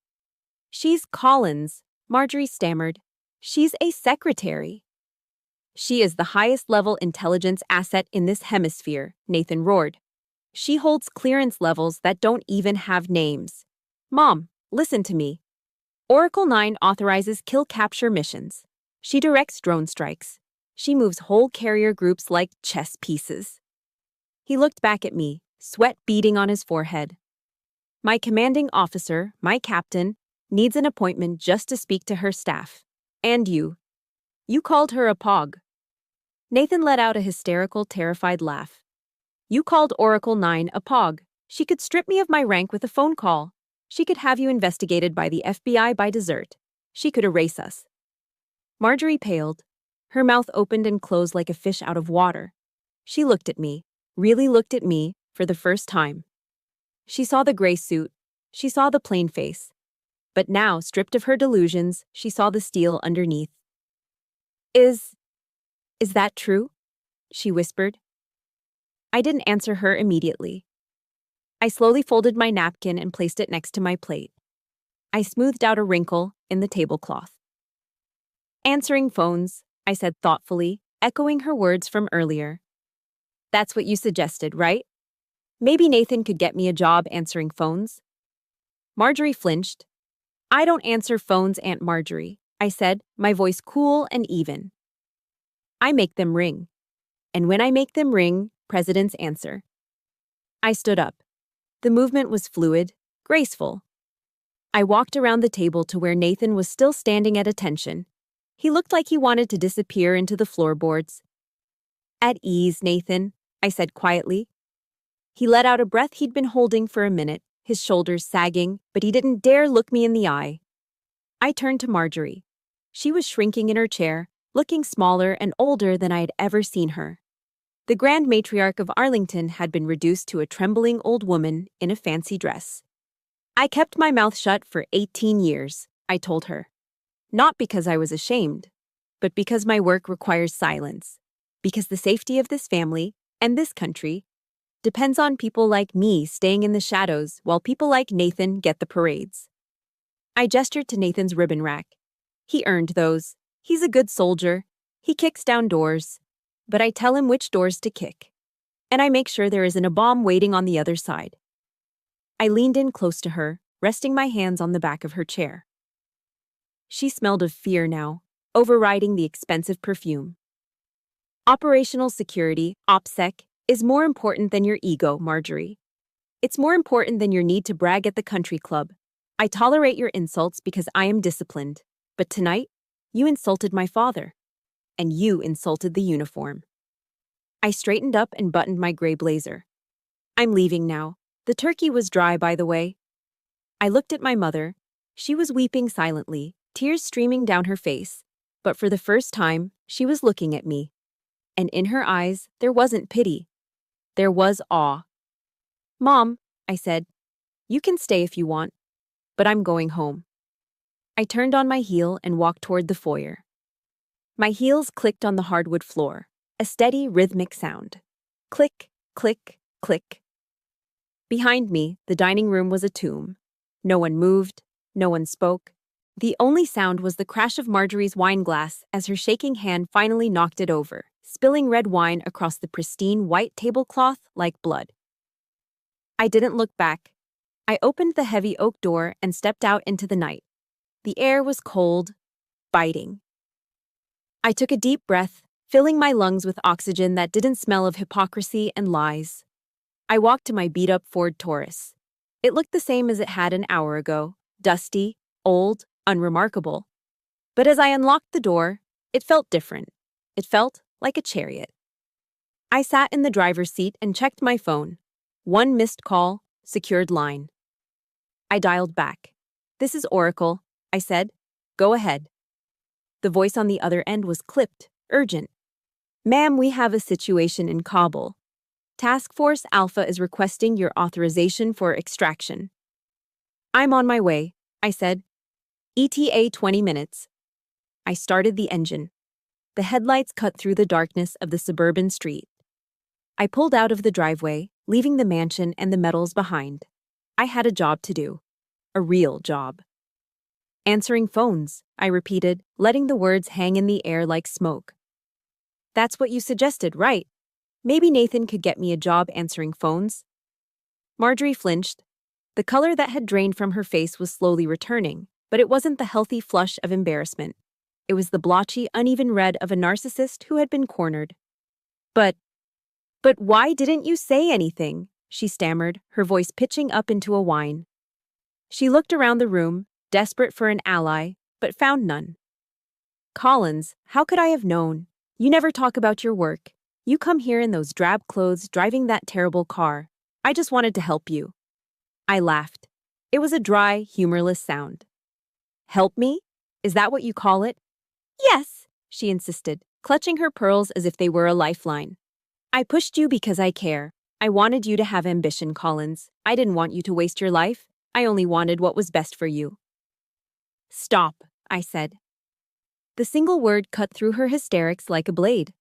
Collins," Marjorie stammered. "She's a secretary." "She is the highest-level intelligence asset in this hemisphere," Nathan roared. "She holds clearance levels that don't even have names. Mom, listen to me. Oracle 9 authorizes kill-capture missions. She directs drone strikes. She moves whole carrier groups like chess pieces." He looked back at me, sweat beading on his forehead. "My commanding officer, my captain, needs an appointment just to speak to her staff. And you. You called her a pog." Nathan let out a hysterical, terrified laugh. "You called Oracle 9 a pog. She could strip me of my rank with a phone call. She could have you investigated by the FBI by dessert. She could erase us." Marjorie paled. Her mouth opened and closed like a fish out of water. She looked at me, really looked at me, for the first time. She saw the gray suit. She saw the plain face. But now, stripped of her delusions, she saw the steel underneath. Is that true?" she whispered. I didn't answer her immediately. I slowly folded my napkin and placed it next to my plate. I smoothed out a wrinkle in the tablecloth. "Answering phones," I said thoughtfully, echoing her words from earlier. "That's what you suggested, right? Maybe Nathan could get me a job answering phones." Marjorie flinched. "I don't answer phones, Aunt Marjorie," I said, my voice cool and even. "I make them ring. And when I make them ring, presidents answer." I stood up. The movement was fluid, graceful. I walked around the table to where Nathan was still standing at attention. He looked like he wanted to disappear into the floorboards. At ease, Nathan, I said quietly. He let out a breath he'd been holding for a minute, his shoulders sagging, but he didn't dare look me in the eye. I turned to Marjorie. She was shrinking in her chair, looking smaller and older than I had ever seen her. The Grand Matriarch of Arlington had been reduced to a trembling old woman in a fancy dress. I kept my mouth shut for 18 years, I told her. Not because I was ashamed, but because my work requires silence. Because the safety of this family, and this country, depends on people like me staying in the shadows while people like Nathan get the parades. I gestured to Nathan's ribbon rack. He earned those. He's a good soldier. He kicks down doors. But I tell him which doors to kick. And I make sure there isn't a bomb waiting on the other side. I leaned in close to her, resting my hands on the back of her chair. She smelled of fear now, overriding the expensive perfume. Operational security, OPSEC, is more important than your ego, Marjorie. It's more important than your need to brag at the country club. I tolerate your insults because I am disciplined. But tonight, you insulted my father. And you insulted the uniform. I straightened up and buttoned my gray blazer. I'm leaving now. The turkey was dry, by the way. I looked at my mother. She was weeping silently, tears streaming down her face. But for the first time, she was looking at me. And in her eyes, there wasn't pity. There was awe. Mom, I said, you can stay if you want, but I'm going home. I turned on my heel and walked toward the foyer. My heels clicked on the hardwood floor, a steady, rhythmic sound. Click, click, click. Behind me, the dining room was a tomb. No one moved, no one spoke. The only sound was the crash of Marjorie's wine glass as her shaking hand finally knocked it over, spilling red wine across the pristine white tablecloth like blood. I didn't look back. I opened the heavy oak door and stepped out into the night. The air was cold, biting. I took a deep breath, filling my lungs with oxygen that didn't smell of hypocrisy and lies. I walked to my beat-up Ford Taurus. It looked the same as it had an hour ago, dusty, old, unremarkable. But as I unlocked the door, it felt different. It felt like a chariot. I sat in the driver's seat and checked my phone. One missed call, secured line. I dialed back. This is Oracle, I said. Go ahead. The voice on the other end was clipped, urgent. Ma'am, we have a situation in Kabul. Task Force Alpha is requesting your authorization for extraction. I'm on my way, I said. ETA 20 minutes. I started the engine. The headlights cut through the darkness of the suburban street. I pulled out of the driveway, leaving the mansion and the metals behind. I had a job to do. A real job. Answering phones, I repeated, letting the words hang in the air like smoke. That's what you suggested, right? Maybe Nathan could get me a job answering phones. Marjorie flinched. The color that had drained from her face was slowly returning, but it wasn't the healthy flush of embarrassment. It was the blotchy, uneven red of a narcissist who had been cornered. But why didn't you say anything? She stammered, her voice pitching up into a whine. She looked around the room, desperate for an ally, but found none. Collins, how could I have known? You never talk about your work. You come here in those drab clothes, driving that terrible car. I just wanted to help you. I laughed. It was a dry, humorless sound. Help me? Is that what you call it? Yes, she insisted, clutching her pearls as if they were a lifeline. I pushed you because I care. I wanted you to have ambition, Collins. I didn't want you to waste your life. I only wanted what was best for you. Stop, I said. The single word cut through her hysterics like a blade.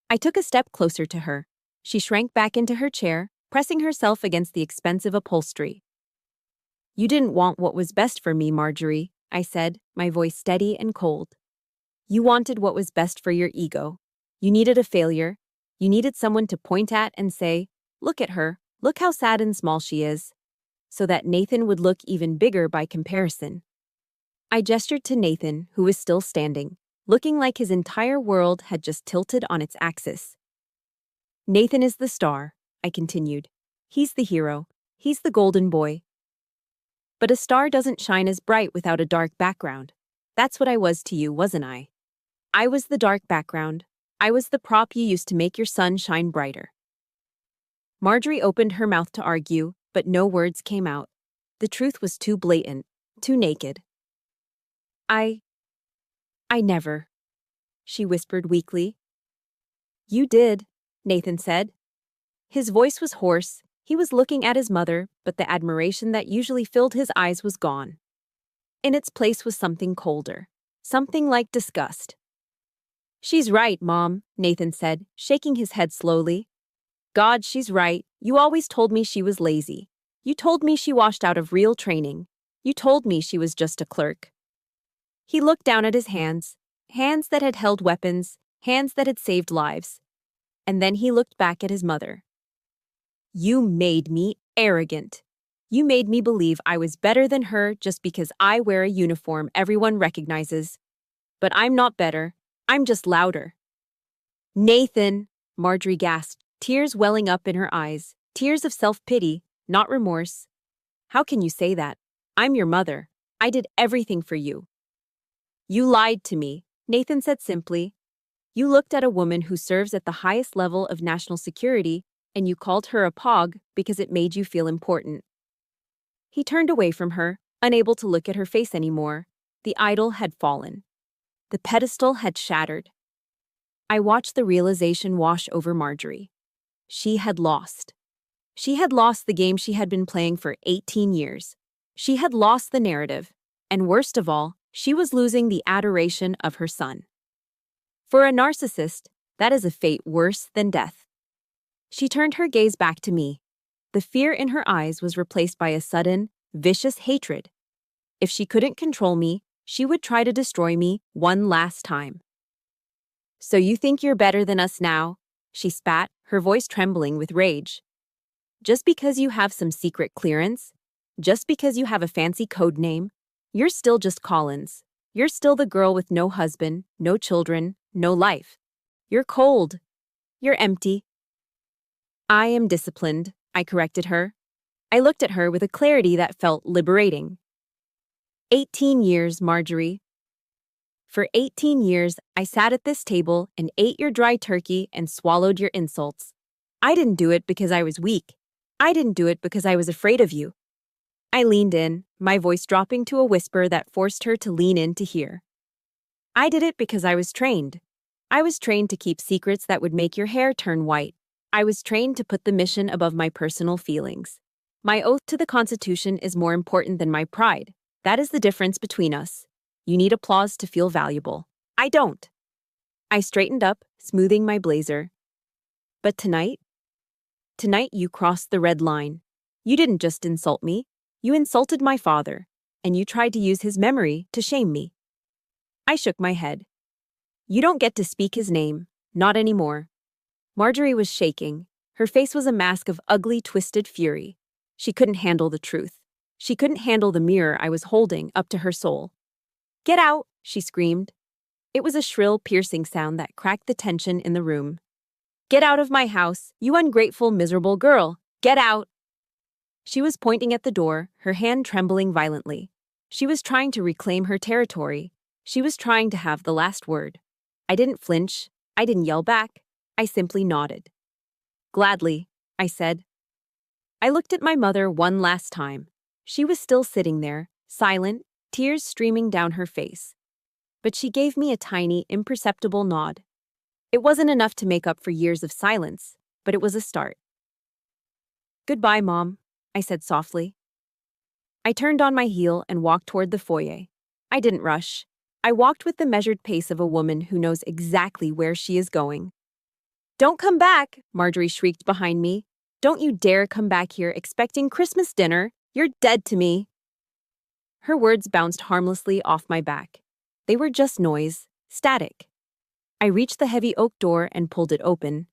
I took a step closer to her. She shrank back into her chair, pressing herself against the expensive upholstery. You didn't want what was best for me, Marjorie, I said, my voice steady and cold. You wanted what was best for your ego. You needed a failure. You needed someone to point at and say, look at her, look how sad and small she is, so that Nathan would look even bigger by comparison. I gestured to Nathan, who was still standing, looking like his entire world had just tilted on its axis. Nathan is the star, I continued. He's the hero. He's the golden boy. But a star doesn't shine as bright without a dark background. That's what I was to you, wasn't I? I was the dark background. I was the prop you used to make your sun shine brighter. Marjorie opened her mouth to argue, but no words came out. The truth was too blatant, too naked. I never, she whispered weakly. You did, Nathan said. His voice was hoarse. He was looking at his mother, but the admiration that usually filled his eyes was gone. In its place was something colder, something like disgust. She's right, Mom, Nathan said, shaking his head slowly. God, she's right. You always told me she was lazy. You told me she washed out of real training. You told me she was just a clerk. He looked down at his hands, hands that had held weapons, hands that had saved lives. And then he looked back at his mother. You made me arrogant. You made me believe I was better than her just because I wear a uniform everyone recognizes. But I'm not better. I'm just louder. Nathan, Marjorie gasped, tears welling up in her eyes, tears of self-pity, not remorse. How can you say that? I'm your mother. I did everything for you. You lied to me, Nathan said simply. You looked at a woman who serves at the highest level of national security, and you called her a pog because it made you feel important. He turned away from her, unable to look at her face anymore. The idol had fallen. The pedestal had shattered. I watched the realization wash over Marjorie. She had lost. She had lost the game she had been playing for 18 years. She had lost the narrative, and worst of all, she was losing the adoration of her son. For a narcissist, that is a fate worse than death. She turned her gaze back to me. The fear in her eyes was replaced by a sudden, vicious hatred. If she couldn't control me, she would try to destroy me one last time. So you think you're better than us now? She spat, her voice trembling with rage. Just because you have some secret clearance? Just because you have a fancy code name? You're still just Collins. You're still the girl with no husband, no children, no life. You're cold. You're empty. I am disciplined, I corrected her. I looked at her with a clarity that felt liberating. 18 years, Marjorie. For 18 years, I sat at this table and ate your dry turkey and swallowed your insults. I didn't do it because I was weak. I didn't do it because I was afraid of you. I leaned in, my voice dropping to a whisper that forced her to lean in to hear. I did it because I was trained. I was trained to keep secrets that would make your hair turn white. I was trained to put the mission above my personal feelings. My oath to the Constitution is more important than my pride. That is the difference between us. You need applause to feel valuable. I don't. I straightened up, smoothing my blazer. But tonight you crossed the red line. You didn't just insult me. You insulted my father, and you tried to use his memory to shame me. I shook my head. You don't get to speak his name, not anymore. Marjorie was shaking. Her face was a mask of ugly, twisted fury. She couldn't handle the truth. She couldn't handle the mirror I was holding up to her soul. Get out, she screamed. It was a shrill, piercing sound that cracked the tension in the room. Get out of my house, you ungrateful, miserable girl. Get out. She was pointing at the door, her hand trembling violently. She was trying to reclaim her territory. She was trying to have the last word. I didn't flinch. I didn't yell back. I simply nodded. Gladly, I said. I looked at my mother one last time. She was still sitting there, silent, tears streaming down her face. But she gave me a tiny, imperceptible nod. It wasn't enough to make up for years of silence, but it was a start. Goodbye, Mom, I said softly. I turned on my heel and walked toward the foyer. I didn't rush. I walked with the measured pace of a woman who knows exactly where she is going. Don't come back, Marjorie shrieked behind me. Don't you dare come back here expecting Christmas dinner. You're dead to me. Her words bounced harmlessly off my back. They were just noise, static. I reached the heavy oak door and pulled it open.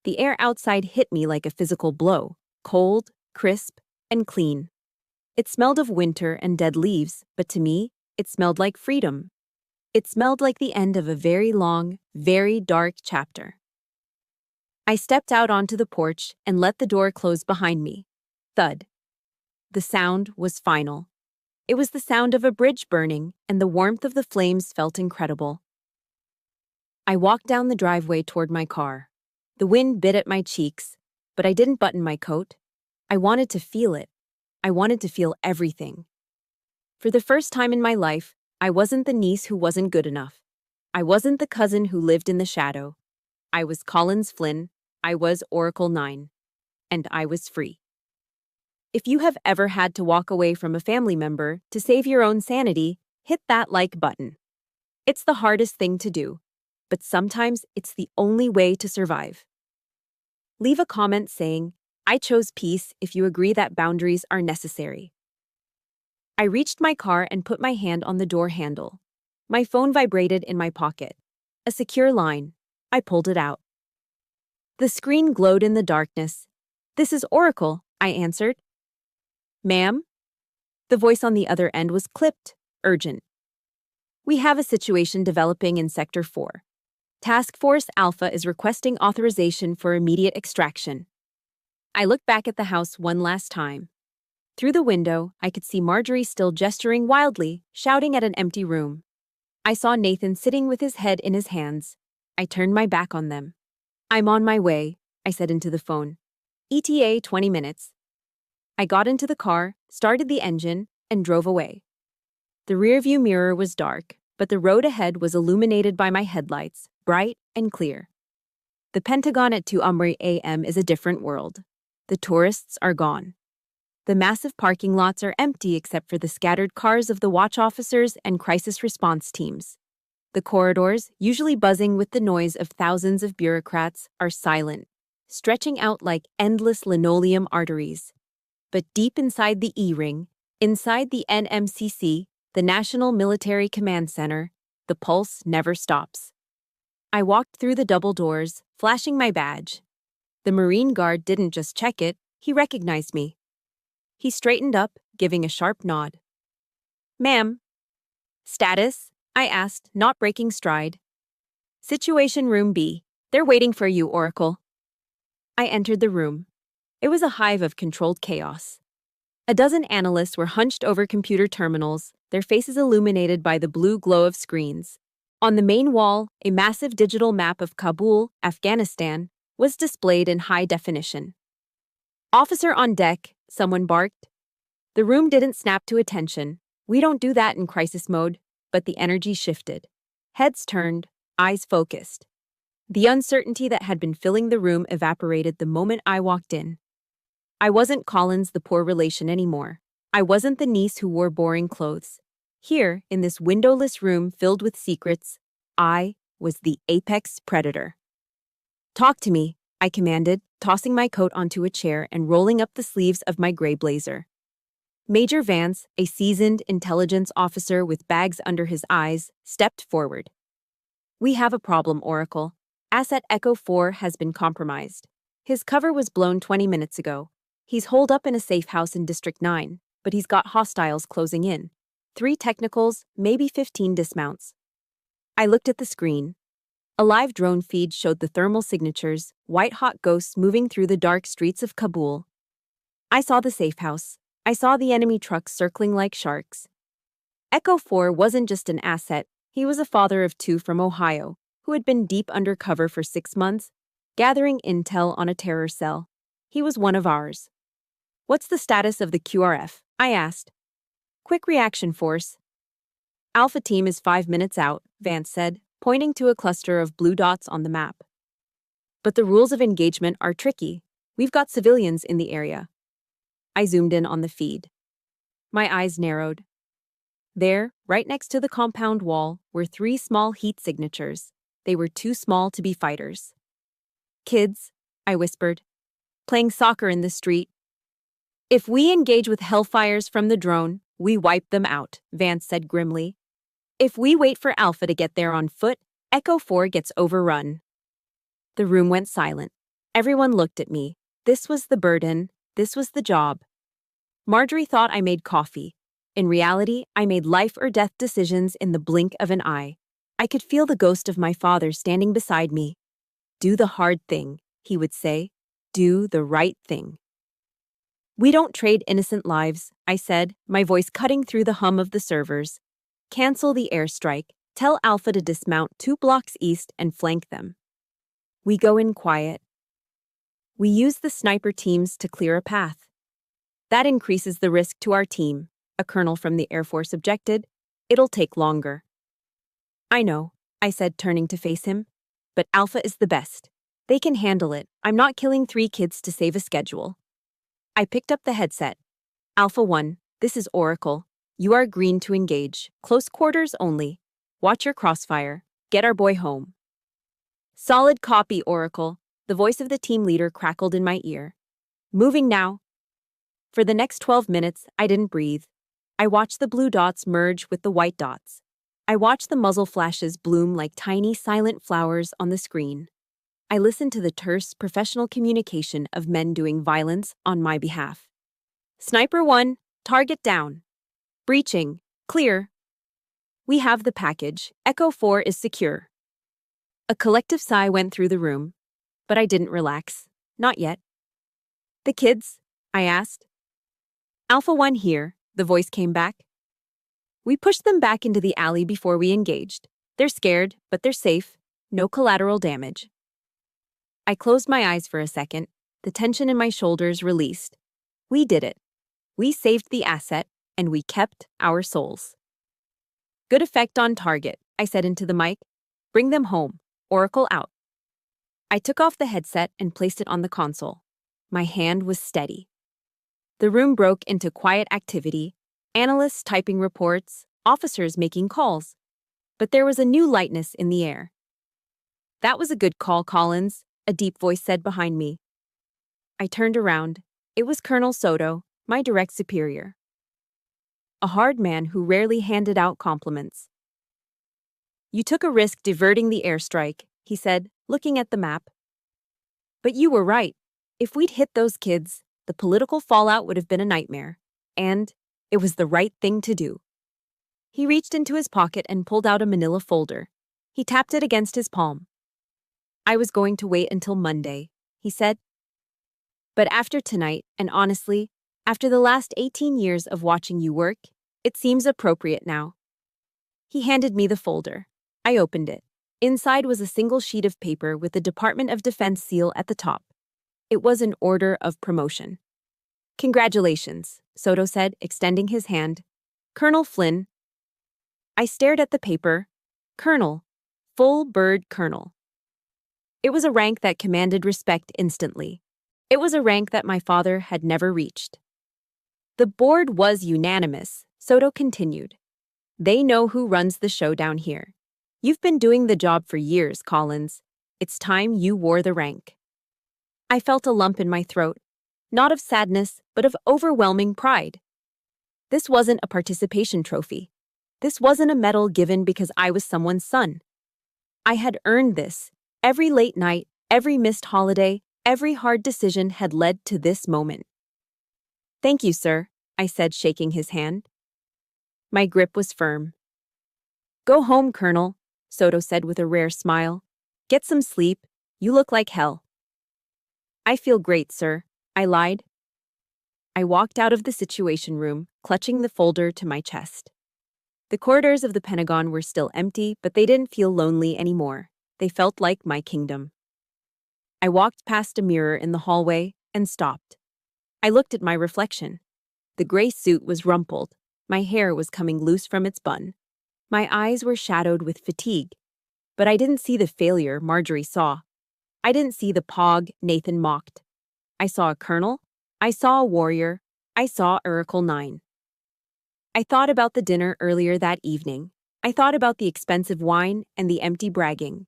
The air outside hit me like a physical blow, cold, crisp, and clean. It smelled of winter and dead leaves, but to me, it smelled like freedom. It smelled like the end of a very long, very dark chapter. I stepped out onto the porch and let the door close behind me. Thud. The sound was final. It was the sound of a bridge burning, and the warmth of the flames felt incredible. I walked down the driveway toward my car. The wind bit at my cheeks, but I didn't button my coat. I wanted to feel it. I wanted to feel everything. For the first time in my life, I wasn't the niece who wasn't good enough. I wasn't the cousin who lived in the shadow. I was Collins Flynn. I was Oracle 9. And I was free. If you have ever had to walk away from a family member to save your own sanity, hit that like button. It's the hardest thing to do, but sometimes it's the only way to survive. Leave a comment saying, "I chose peace," if you agree that boundaries are necessary. I reached my car and put my hand on the door handle. My phone vibrated in my pocket. A secure line. I pulled it out. The screen glowed in the darkness. "This is Oracle," I answered. "Ma'am?" The voice on the other end was clipped, urgent. "We have a situation developing in Sector 4. Task Force Alpha is requesting authorization for immediate extraction." I looked back at the house one last time. Through the window, I could see Marjorie still gesturing wildly, shouting at an empty room. I saw Nathan sitting with his head in his hands. I turned my back on them. "I'm on my way," I said into the phone. "ETA 20 minutes. I got into the car, started the engine, and drove away. The rearview mirror was dark, but the road ahead was illuminated by my headlights, bright and clear. The Pentagon at 2 a.m. is a different world. The tourists are gone. The massive parking lots are empty except for the scattered cars of the watch officers and crisis response teams. The corridors, usually buzzing with the noise of thousands of bureaucrats, are silent, stretching out like endless linoleum arteries. But deep inside the E-ring, inside the NMCC, the National Military Command Center, the pulse never stops. I walked through the double doors, flashing my badge. The Marine Guard didn't just check it, he recognized me. He straightened up, giving a sharp nod. "Ma'am." "Status?" I asked, not breaking stride. "Situation Room B. They're waiting for you, Oracle." I entered the room. It was a hive of controlled chaos. A dozen analysts were hunched over computer terminals, their faces illuminated by the blue glow of screens. On the main wall, a massive digital map of Kabul, Afghanistan, was displayed in high definition. "Officer on deck," someone barked. The room didn't snap to attention. We don't do that in crisis mode, but the energy shifted. Heads turned, eyes focused. The uncertainty that had been filling the room evaporated the moment I walked in. I wasn't Collins the poor relation anymore. I wasn't the niece who wore boring clothes. Here, in this windowless room filled with secrets, I was the apex predator. "Talk to me," I commanded, tossing my coat onto a chair and rolling up the sleeves of my gray blazer. Major Vance, a seasoned intelligence officer with bags under his eyes, stepped forward. "We have a problem, Oracle. Asset Echo 4 has been compromised. His cover was blown 20 minutes ago. He's holed up in a safe house in District 9, but he's got hostiles closing in. 3 technicals, maybe 15 dismounts." I looked at the screen. A live drone feed showed the thermal signatures, white-hot ghosts moving through the dark streets of Kabul. I saw the safe house. I saw the enemy trucks circling like sharks. Echo 4 wasn't just an asset, he was a father of 2 from Ohio, who had been deep undercover for 6 months, gathering intel on a terror cell. He was one of ours. "What's the status of the QRF?" I asked. "Quick reaction force." "Alpha team is 5 minutes out," Vance said, pointing to a cluster of blue dots on the map. "But the rules of engagement are tricky. We've got civilians in the area." I zoomed in on the feed. My eyes narrowed. There, right next to the compound wall, were 3 small heat signatures. They were too small to be fighters. "Kids," I whispered, "playing soccer in the street. If we engage with hellfires from the drone, we wipe them out," Vance said grimly. "If we wait for Alpha to get there on foot, Echo 4 gets overrun." The room went silent. Everyone looked at me. This was the burden. This was the job. Marjorie thought I made coffee. In reality, I made life-or-death decisions in the blink of an eye. I could feel the ghost of my father standing beside me. "Do the hard thing," he would say. "Do the right thing." "We don't trade innocent lives," I said, my voice cutting through the hum of the servers. "Cancel the airstrike. Tell Alpha to dismount 2 blocks east and flank them. We go in quiet. We use the sniper teams to clear a path. That increases the risk to our team, a colonel from the Air Force objected. It'll take longer. I know, I said, turning to face him. But Alpha is the best. They can handle it. I'm not killing 3 kids to save a schedule. I picked up the headset. Alpha 1, this is Oracle. You are green to engage. Close quarters only. Watch your crossfire. Get our boy home. Solid copy, Oracle. The voice of the team leader crackled in my ear. Moving now. For the next 12 minutes, I didn't breathe. I watched the blue dots merge with the white dots. I watched the muzzle flashes bloom like tiny silent flowers on the screen. I listened to the terse, professional communication of men doing violence on my behalf. Sniper 1, target down. Breaching, clear. We have the package. Echo 4 is secure. A collective sigh went through the room, but I didn't relax. Not yet. The kids? I asked. Alpha 1 here, the voice came back. We pushed them back into the alley before we engaged. They're scared, but they're safe. No collateral damage. I closed my eyes for a second. The tension in my shoulders released. We did it. We saved the asset, and we kept our souls. Good effect on target, I said into the mic. Bring them home. Oracle out. I took off the headset and placed it on the console. My hand was steady. The room broke into quiet activity, analysts typing reports, officers making calls. But there was a new lightness in the air. That was a good call, Collins, a deep voice said behind me. I turned around. It was Colonel Soto, my direct superior. A hard man who rarely handed out compliments. You took a risk diverting the airstrike, he said, looking at the map. But you were right. If we'd hit those kids, the political fallout would have been a nightmare. And it was the right thing to do. He reached into his pocket and pulled out a manila folder. He tapped it against his palm. I was going to wait until Monday, he said. But after tonight, and honestly, after the last 18 years of watching you work, it seems appropriate now. He handed me the folder. I opened it. Inside was a single sheet of paper with the Department of Defense seal at the top. It was an order of promotion. Congratulations, Soto said, extending his hand. Colonel Flynn. I stared at the paper. Colonel. Full bird colonel. It was a rank that commanded respect instantly. It was a rank that my father had never reached. The board was unanimous, Soto continued. They know who runs the show down here. You've been doing the job for years, Collins. It's time you wore the rank. I felt a lump in my throat, not of sadness, but of overwhelming pride. This wasn't a participation trophy. This wasn't a medal given because I was someone's son. I had earned this. Every late night, every missed holiday, every hard decision had led to this moment. Thank you, sir, I said, shaking his hand. My grip was firm. Go home, Colonel, Soto said with a rare smile. Get some sleep. You look like hell. I feel great, sir, I lied. I walked out of the Situation Room, clutching the folder to my chest. The corridors of the Pentagon were still empty, but they didn't feel lonely anymore. They felt like my kingdom. I walked past a mirror in the hallway and stopped. I looked at my reflection. The gray suit was rumpled. My hair was coming loose from its bun. My eyes were shadowed with fatigue. But I didn't see the failure Marjorie saw. I didn't see the pog Nathan mocked. I saw a colonel. I saw a warrior. I saw Oracle 9. I thought about the dinner earlier that evening. I thought about the expensive wine and the empty bragging.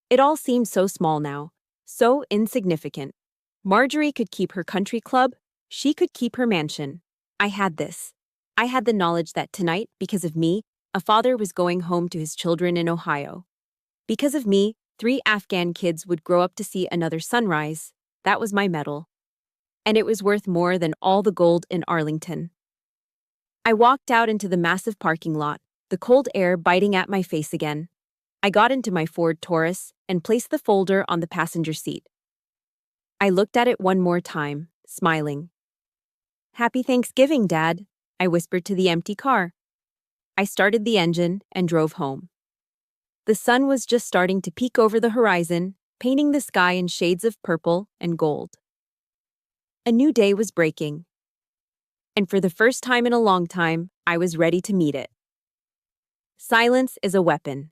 It all seemed so small now, so insignificant. Marjorie could keep her country club. She could keep her mansion. I had this. I had the knowledge that tonight, because of me, a father was going home to his children in Ohio. Because of me, 3 Afghan kids would grow up to see another sunrise. That was my medal. And it was worth more than all the gold in Arlington. I walked out into the massive parking lot, the cold air biting at my face again. I got into my Ford Taurus and placed the folder on the passenger seat. I looked at it one more time, smiling. Happy Thanksgiving, Dad, I whispered to the empty car. I started the engine and drove home. The sun was just starting to peek over the horizon, painting the sky in shades of purple and gold. A new day was breaking. And for the first time in a long time, I was ready to meet it. Silence is a weapon.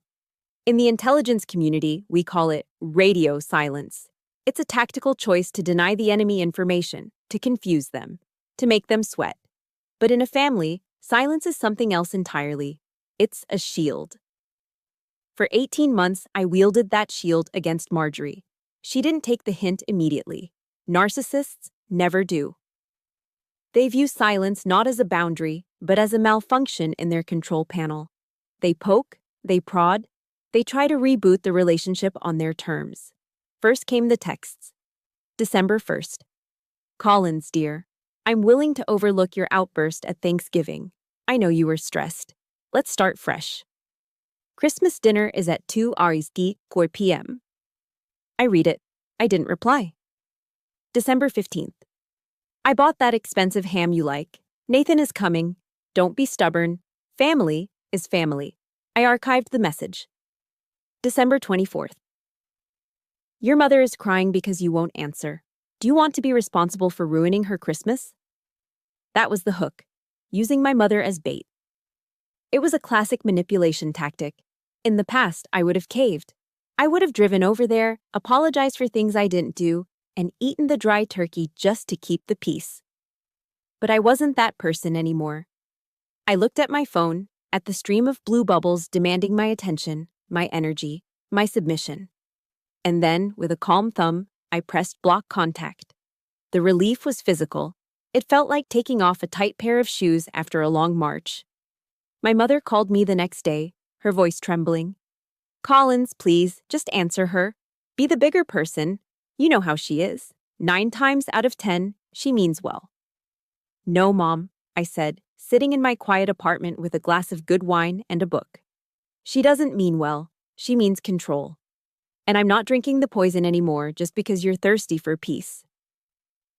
In the intelligence community, we call it radio silence. It's a tactical choice to deny the enemy information, to confuse them, to make them sweat. But in a family, silence is something else entirely. It's a shield. For 18 months, I wielded that shield against Marjorie. She didn't take the hint immediately. Narcissists never do. They view silence not as a boundary, but as a malfunction in their control panel. They poke, they prod, they try to reboot the relationship on their terms. First came the texts. December 1st. Collins, dear. I'm willing to overlook your outburst at Thanksgiving. I know you were stressed. Let's start fresh. Christmas dinner is at 4 p.m. I read it. I didn't reply. December 15th. I bought that expensive ham you like. Nathan is coming. Don't be stubborn. Family is family. I archived the message. December 24th. Your mother is crying because you won't answer. Do you want to be responsible for ruining her Christmas? That was the hook, using my mother as bait. It was a classic manipulation tactic. In the past, I would have caved. I would have driven over there, apologized for things I didn't do, and eaten the dry turkey just to keep the peace. But I wasn't that person anymore. I looked at my phone, at the stream of blue bubbles demanding my attention, my energy, my submission. And then, with a calm thumb, I pressed block contact. The relief was physical. It felt like taking off a tight pair of shoes after a long march. My mother called me the next day, her voice trembling. Collins, please, just answer her. Be the bigger person. You know how she is. 9 times out of 10, she means well. No, Mom, I said, sitting in my quiet apartment with a glass of good wine and a book. She doesn't mean well. She means control. And I'm not drinking the poison anymore just because you're thirsty for peace.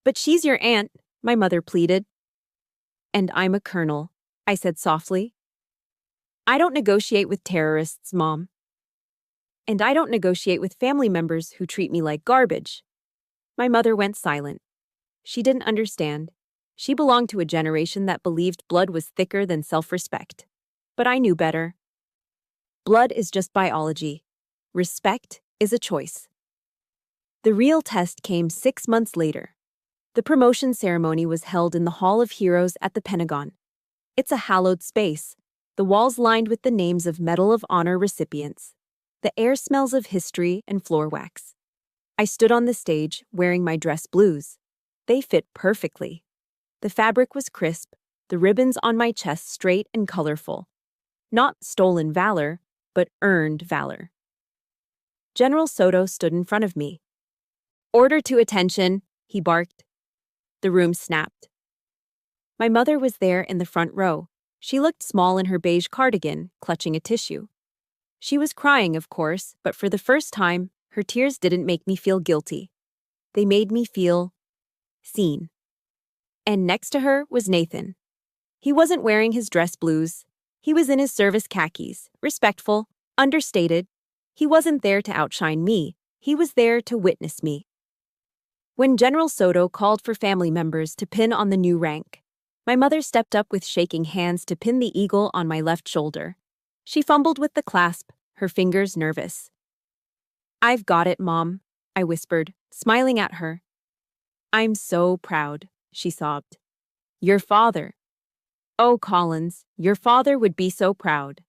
But she's your aunt, my mother pleaded. And I'm a colonel, I said softly. I don't negotiate with terrorists, Mom. And I don't negotiate with family members who treat me like garbage. My mother went silent. She didn't understand. She belonged to a generation that believed blood was thicker than self-respect. But I knew better. Blood is just biology. Respect is a choice. The real test came 6 months later. The promotion ceremony was held in the Hall of Heroes at the Pentagon. It's a hallowed space, the walls lined with the names of Medal of Honor recipients. The air smells of history and floor wax. I stood on the stage wearing my dress blues. They fit perfectly. The fabric was crisp, the ribbons on my chest straight and colorful. Not stolen valor, but earned valor. General Soto stood in front of me. Order to attention, he barked. The room snapped. My mother was there in the front row. She looked small in her beige cardigan, clutching a tissue. She was crying, of course, but for the first time, her tears didn't make me feel guilty. They made me feel seen. And next to her was Nathan. He wasn't wearing his dress blues. He was in his service khakis, respectful, understated. He wasn't there to outshine me. He was there to witness me. When General Soto called for family members to pin on the new rank, my mother stepped up with shaking hands to pin the eagle on my left shoulder. She fumbled with the clasp, her fingers nervous. I've got it, Mom, I whispered, smiling at her. I'm so proud, she sobbed. Your father. Oh, Collins, your father would be so proud.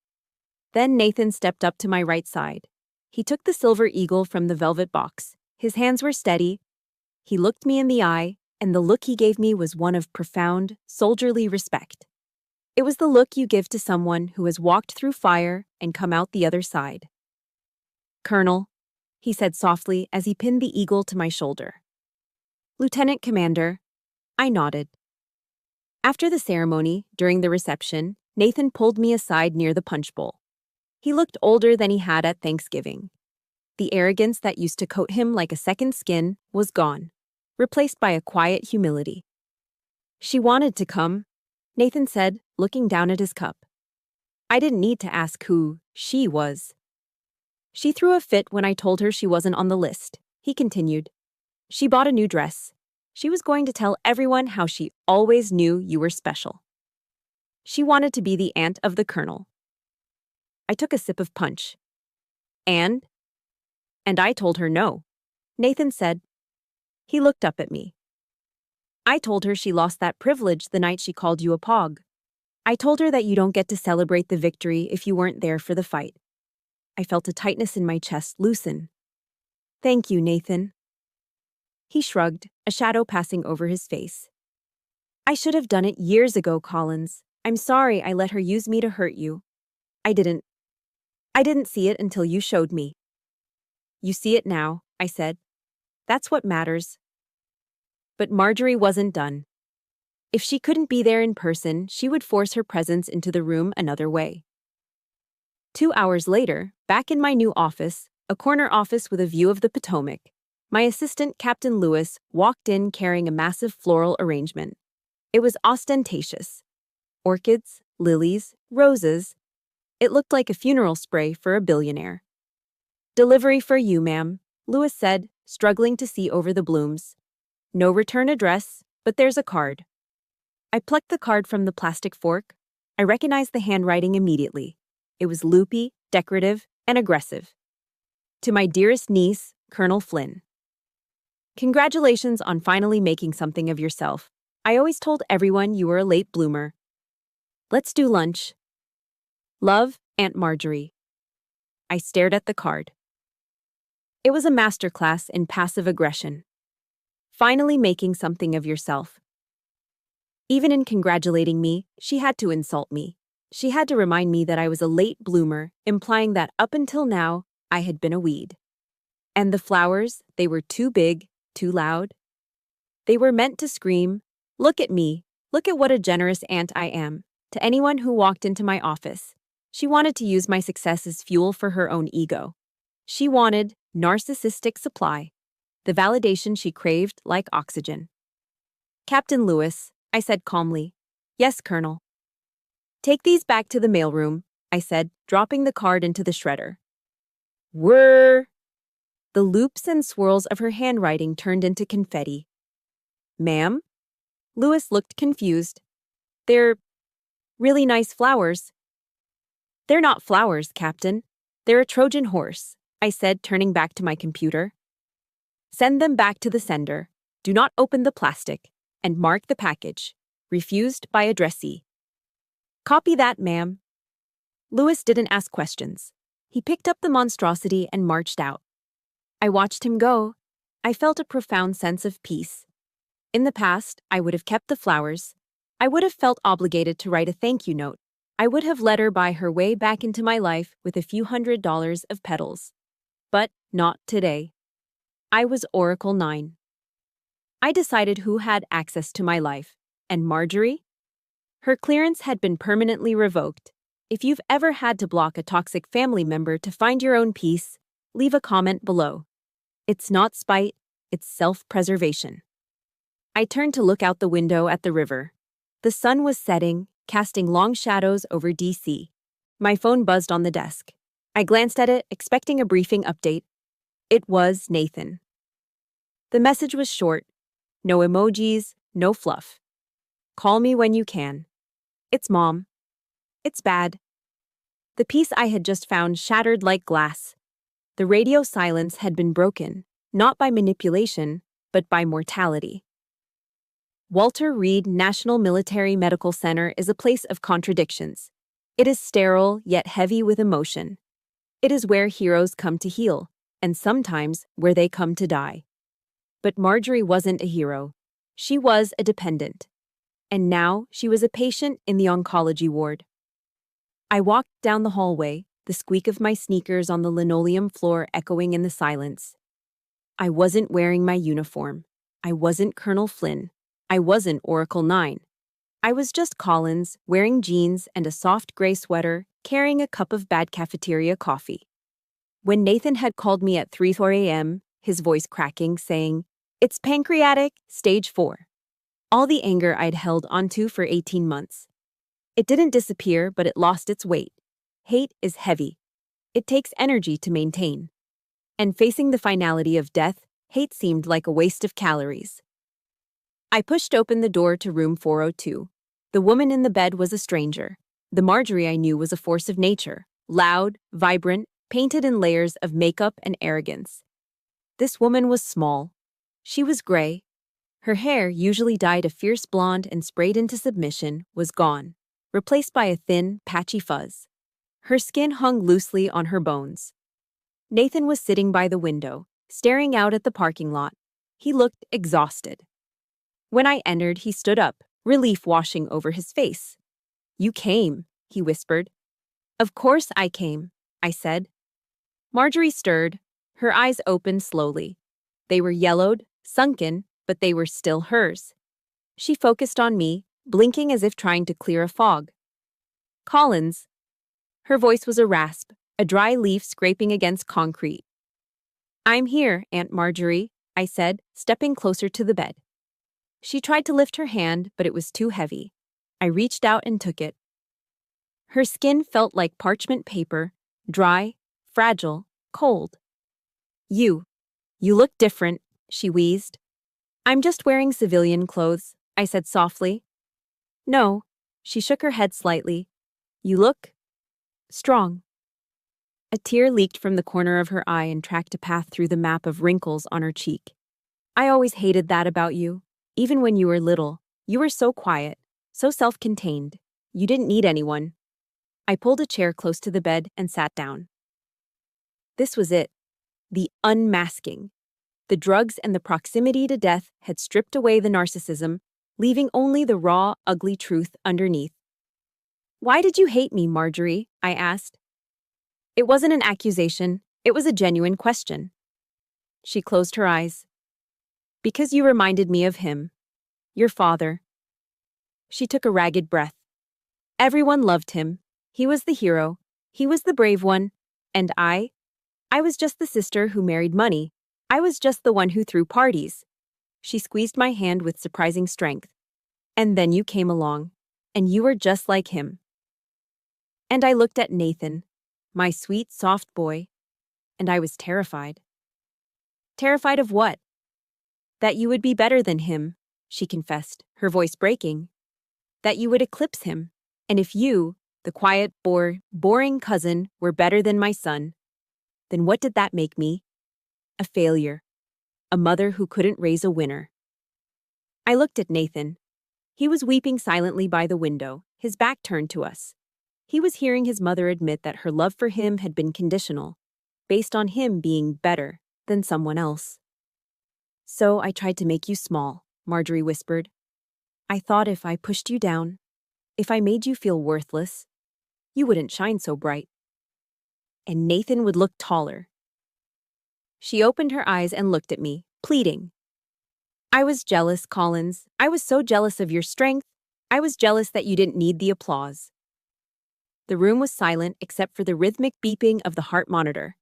Then Nathan stepped up to my right side. He took the silver eagle from the velvet box. His hands were steady. He looked me in the eye, and the look he gave me was one of profound, soldierly respect. It was the look you give to someone who has walked through fire and come out the other side. Colonel, he said softly as he pinned the eagle to my shoulder. Lieutenant Commander, I nodded. After the ceremony, during the reception, Nathan pulled me aside near the punch bowl. He looked older than he had at Thanksgiving. The arrogance that used to coat him like a second skin was gone, replaced by a quiet humility. She wanted to come, Nathan said, looking down at his cup. I didn't need to ask who she was. She threw a fit when I told her she wasn't on the list. He continued. She bought a new dress. She was going to tell everyone how she always knew you were special. She wanted to be the aunt of the colonel. I took a sip of punch. And I told her no. Nathan said. He looked up at me. I told her she lost that privilege the night she called you a pog. I told her that you don't get to celebrate the victory if you weren't there for the fight. I felt a tightness in my chest loosen. Thank you, Nathan. He shrugged, a shadow passing over his face. I should have done it years ago, Collins. I'm sorry I let her use me to hurt you. I didn't see it until you showed me. You see it now, I said. That's what matters. But Marjorie wasn't done. If she couldn't be there in person, she would force her presence into the room another way. 2 hours later, back in my new office, a corner office with a view of the Potomac, my assistant, Captain Lewis, walked in carrying a massive floral arrangement. It was ostentatious. Orchids, lilies, roses. It looked like a funeral spray for a billionaire. Delivery for you, ma'am, Lewis said, struggling to see over the blooms. No return address, but there's a card. I plucked the card from the plastic fork. I recognized the handwriting immediately. It was loopy, decorative, and aggressive. To my dearest niece, Colonel Flynn. Congratulations on finally making something of yourself. I always told everyone you were a late bloomer. Let's do lunch. Love, Aunt Marjorie. I stared at the card. It was a masterclass in passive aggression. Finally making something of yourself. Even in congratulating me, she had to insult me. She had to remind me that I was a late bloomer, implying that up until now, I had been a weed. And the flowers, they were too big, too loud. They were meant to scream, look at me, look at what a generous aunt I am, to anyone who walked into my office. She wanted to use my success as fuel for her own ego. She wanted narcissistic supply, the validation she craved like oxygen. Captain Lewis, I said calmly. Yes, Colonel. Take these back to the mailroom, I said, dropping the card into the shredder. Whirr! The loops and swirls of her handwriting turned into confetti. Ma'am? Lewis looked confused. They're really nice flowers. They're not flowers, Captain. They're a Trojan horse, I said, turning back to my computer. Send them back to the sender. Do not open the plastic. And mark the package. Refused by addressee. Copy that, ma'am. Lewis didn't ask questions. He picked up the monstrosity and marched out. I watched him go. I felt a profound sense of peace. In the past, I would have kept the flowers. I would have felt obligated to write a thank you note. I would have let her buy her way back into my life with a few $100s of petals. But not today. I was Oracle 9. I decided who had access to my life. And Marjorie? Her clearance had been permanently revoked. If you've ever had to block a toxic family member to find your own peace, leave a comment below. It's not spite, it's self-preservation. I turned to look out the window at the river. The sun was setting, casting long shadows over DC. My phone buzzed on the desk. I glanced at it, expecting a briefing update. It was Nathan. The message was short. No emojis, no fluff. Call me when you can. It's Mom. It's bad. The peace I had just found shattered like glass. The radio silence had been broken, not by manipulation, but by mortality. Walter Reed National Military Medical Center is a place of contradictions. It is sterile, yet heavy with emotion. It is where heroes come to heal, and sometimes where they come to die. But Marjorie wasn't a hero. She was a dependent. And now she was a patient in the oncology ward. I walked down the hallway, the squeak of my sneakers on the linoleum floor echoing in the silence. I wasn't wearing my uniform. I wasn't Colonel Flynn. I wasn't Oracle 9. I was just Collins, wearing jeans and a soft gray sweater, carrying a cup of bad cafeteria coffee. When Nathan had called me at 3:04 a.m., his voice cracking, saying, "It's pancreatic, stage 4. All the anger I'd held onto for 18 months. It didn't disappear, but it lost its weight. Hate is heavy. It takes energy to maintain. And facing the finality of death, hate seemed like a waste of calories. I pushed open the door to room 402. The woman in the bed was a stranger. The Marjorie I knew was a force of nature, loud, vibrant, painted in layers of makeup and arrogance. This woman was small. She was gray. Her hair, usually dyed a fierce blonde and sprayed into submission, was gone, replaced by a thin, patchy fuzz. Her skin hung loosely on her bones. Nathan was sitting by the window, staring out at the parking lot. He looked exhausted. When I entered, he stood up, relief washing over his face. "You came," he whispered. "Of course I came," I said. Marjorie stirred. Her eyes opened slowly. They were yellowed, sunken, but they were still hers. She focused on me, blinking as if trying to clear a fog. "Collins." Her voice was a rasp, a dry leaf scraping against concrete. "I'm here, Aunt Marjorie," I said, stepping closer to the bed. She tried to lift her hand, but it was too heavy. I reached out and took it. Her skin felt like parchment paper, dry, fragile, cold. You look different," she wheezed. "I'm just wearing civilian clothes," I said softly. "No," she shook her head slightly. "You look strong." A tear leaked from the corner of her eye and tracked a path through the map of wrinkles on her cheek. "I always hated that about you. Even when you were little, you were so quiet, so self-contained. You didn't need anyone." I pulled a chair close to the bed and sat down. This was it. The unmasking. The drugs and the proximity to death had stripped away the narcissism, leaving only the raw, ugly truth underneath. "Why did you hate me, Marjorie?" I asked. It wasn't an accusation, it was a genuine question. She closed her eyes. "Because you reminded me of him. Your father." She took a ragged breath. "Everyone loved him. He was the hero. He was the brave one. And I was just the sister who married money. I was just the one who threw parties." She squeezed my hand with surprising strength. "And then you came along. And you were just like him." And I looked at Nathan, my sweet, soft boy, and I was terrified. Terrified of what? "That you would be better than him," she confessed, her voice breaking. "That you would eclipse him. And if you, the quiet, boring cousin, were better than my son, then what did that make me? A failure. A mother who couldn't raise a winner." I looked at Nathan. He was weeping silently by the window, his back turned to us. He was hearing his mother admit that her love for him had been conditional, based on him being better than someone else. "So I tried to make you small," Marjorie whispered. "I thought if I pushed you down, if I made you feel worthless, you wouldn't shine so bright. And Nathan would look taller." She opened her eyes and looked at me, pleading. "I was jealous, Collins. I was so jealous of your strength. I was jealous that you didn't need the applause." The room was silent except for the rhythmic beeping of the heart monitor.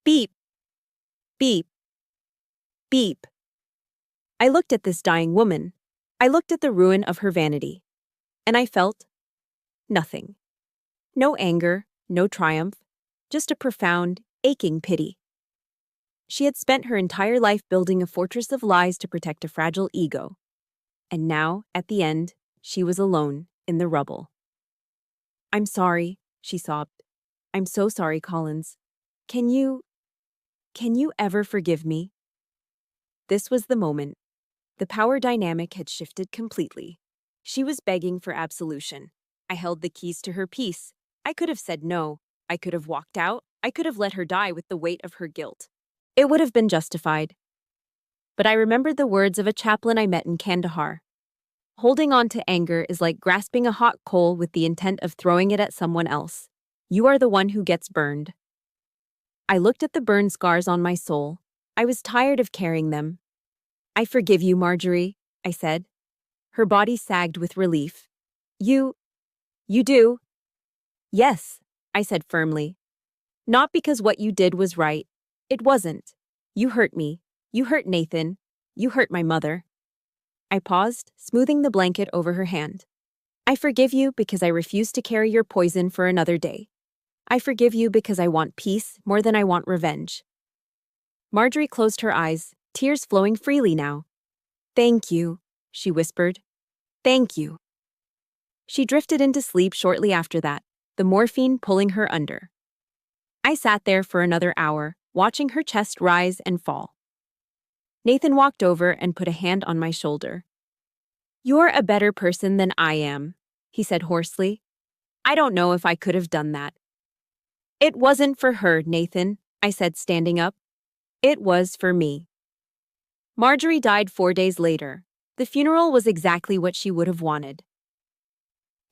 Beep, beep, beep. I looked at this dying woman. I looked at the ruin of her vanity. And I felt nothing. No anger, no triumph, just a profound, aching pity. She had spent her entire life building a fortress of lies to protect a fragile ego. And now, at the end, she was alone in the rubble. "I'm sorry," she sobbed. "I'm so sorry, Collins. Can you ever forgive me?" This was the moment. The power dynamic had shifted completely. She was begging for absolution. I held the keys to her peace. I could have said no. I could have walked out. I could have let her die with the weight of her guilt. It would have been justified. But I remembered the words of a chaplain I met in Kandahar. Holding on to anger is like grasping a hot coal with the intent of throwing it at someone else. You are the one who gets burned. I looked at the burn scars on my soul. I was tired of carrying them. "I forgive you, Marjorie," I said. Her body sagged with relief. You do?" "Yes," I said firmly. "Not because what you did was right. It wasn't. You hurt me. You hurt Nathan. You hurt my mother." I paused, smoothing the blanket over her hand. "I forgive you because I refuse to carry your poison for another day." I forgive you because I want peace more than I want revenge. Marjorie closed her eyes, tears flowing freely now. Thank you, she whispered. Thank you. She drifted into sleep shortly after that, the morphine pulling her under. I sat there for another hour, watching her chest rise and fall. Nathan walked over and put a hand on my shoulder. You're a better person than I am, he said hoarsely. I don't know if I could have done that. It wasn't for her, Nathan, I said, standing up. It was for me. Marjorie died 4 days later. The funeral was exactly what she would have wanted.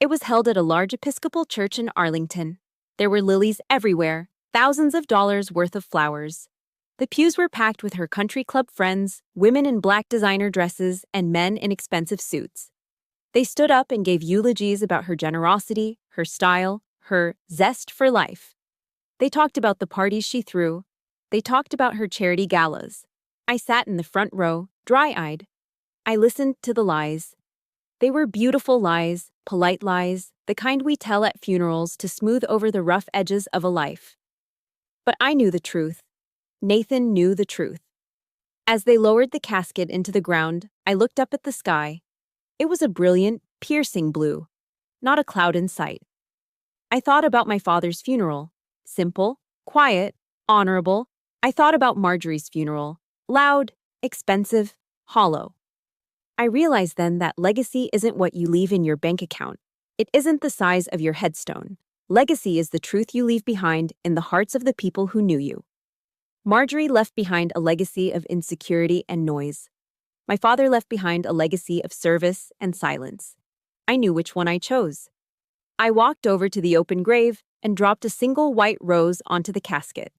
It was held at a large Episcopal church in Arlington. There were lilies everywhere, thousands of dollars worth of flowers. The pews were packed with her country club friends, women in black designer dresses, and men in expensive suits. They stood up and gave eulogies about her generosity, her style, her zest for life. They talked about the parties she threw. They talked about her charity galas. I sat in the front row, dry-eyed. I listened to the lies. They were beautiful lies, polite lies, the kind we tell at funerals to smooth over the rough edges of a life. But I knew the truth. Nathan knew the truth. As they lowered the casket into the ground, I looked up at the sky. It was a brilliant, piercing blue, not a cloud in sight. I thought about my father's funeral. Simple, quiet, honorable. I thought about Marjorie's funeral. Loud, expensive, hollow. I realized then that legacy isn't what you leave in your bank account. It isn't the size of your headstone. Legacy is the truth you leave behind in the hearts of the people who knew you. Marjorie left behind a legacy of insecurity and noise. My father left behind a legacy of service and silence. I knew which one I chose. I walked over to the open grave and dropped a single white rose onto the casket.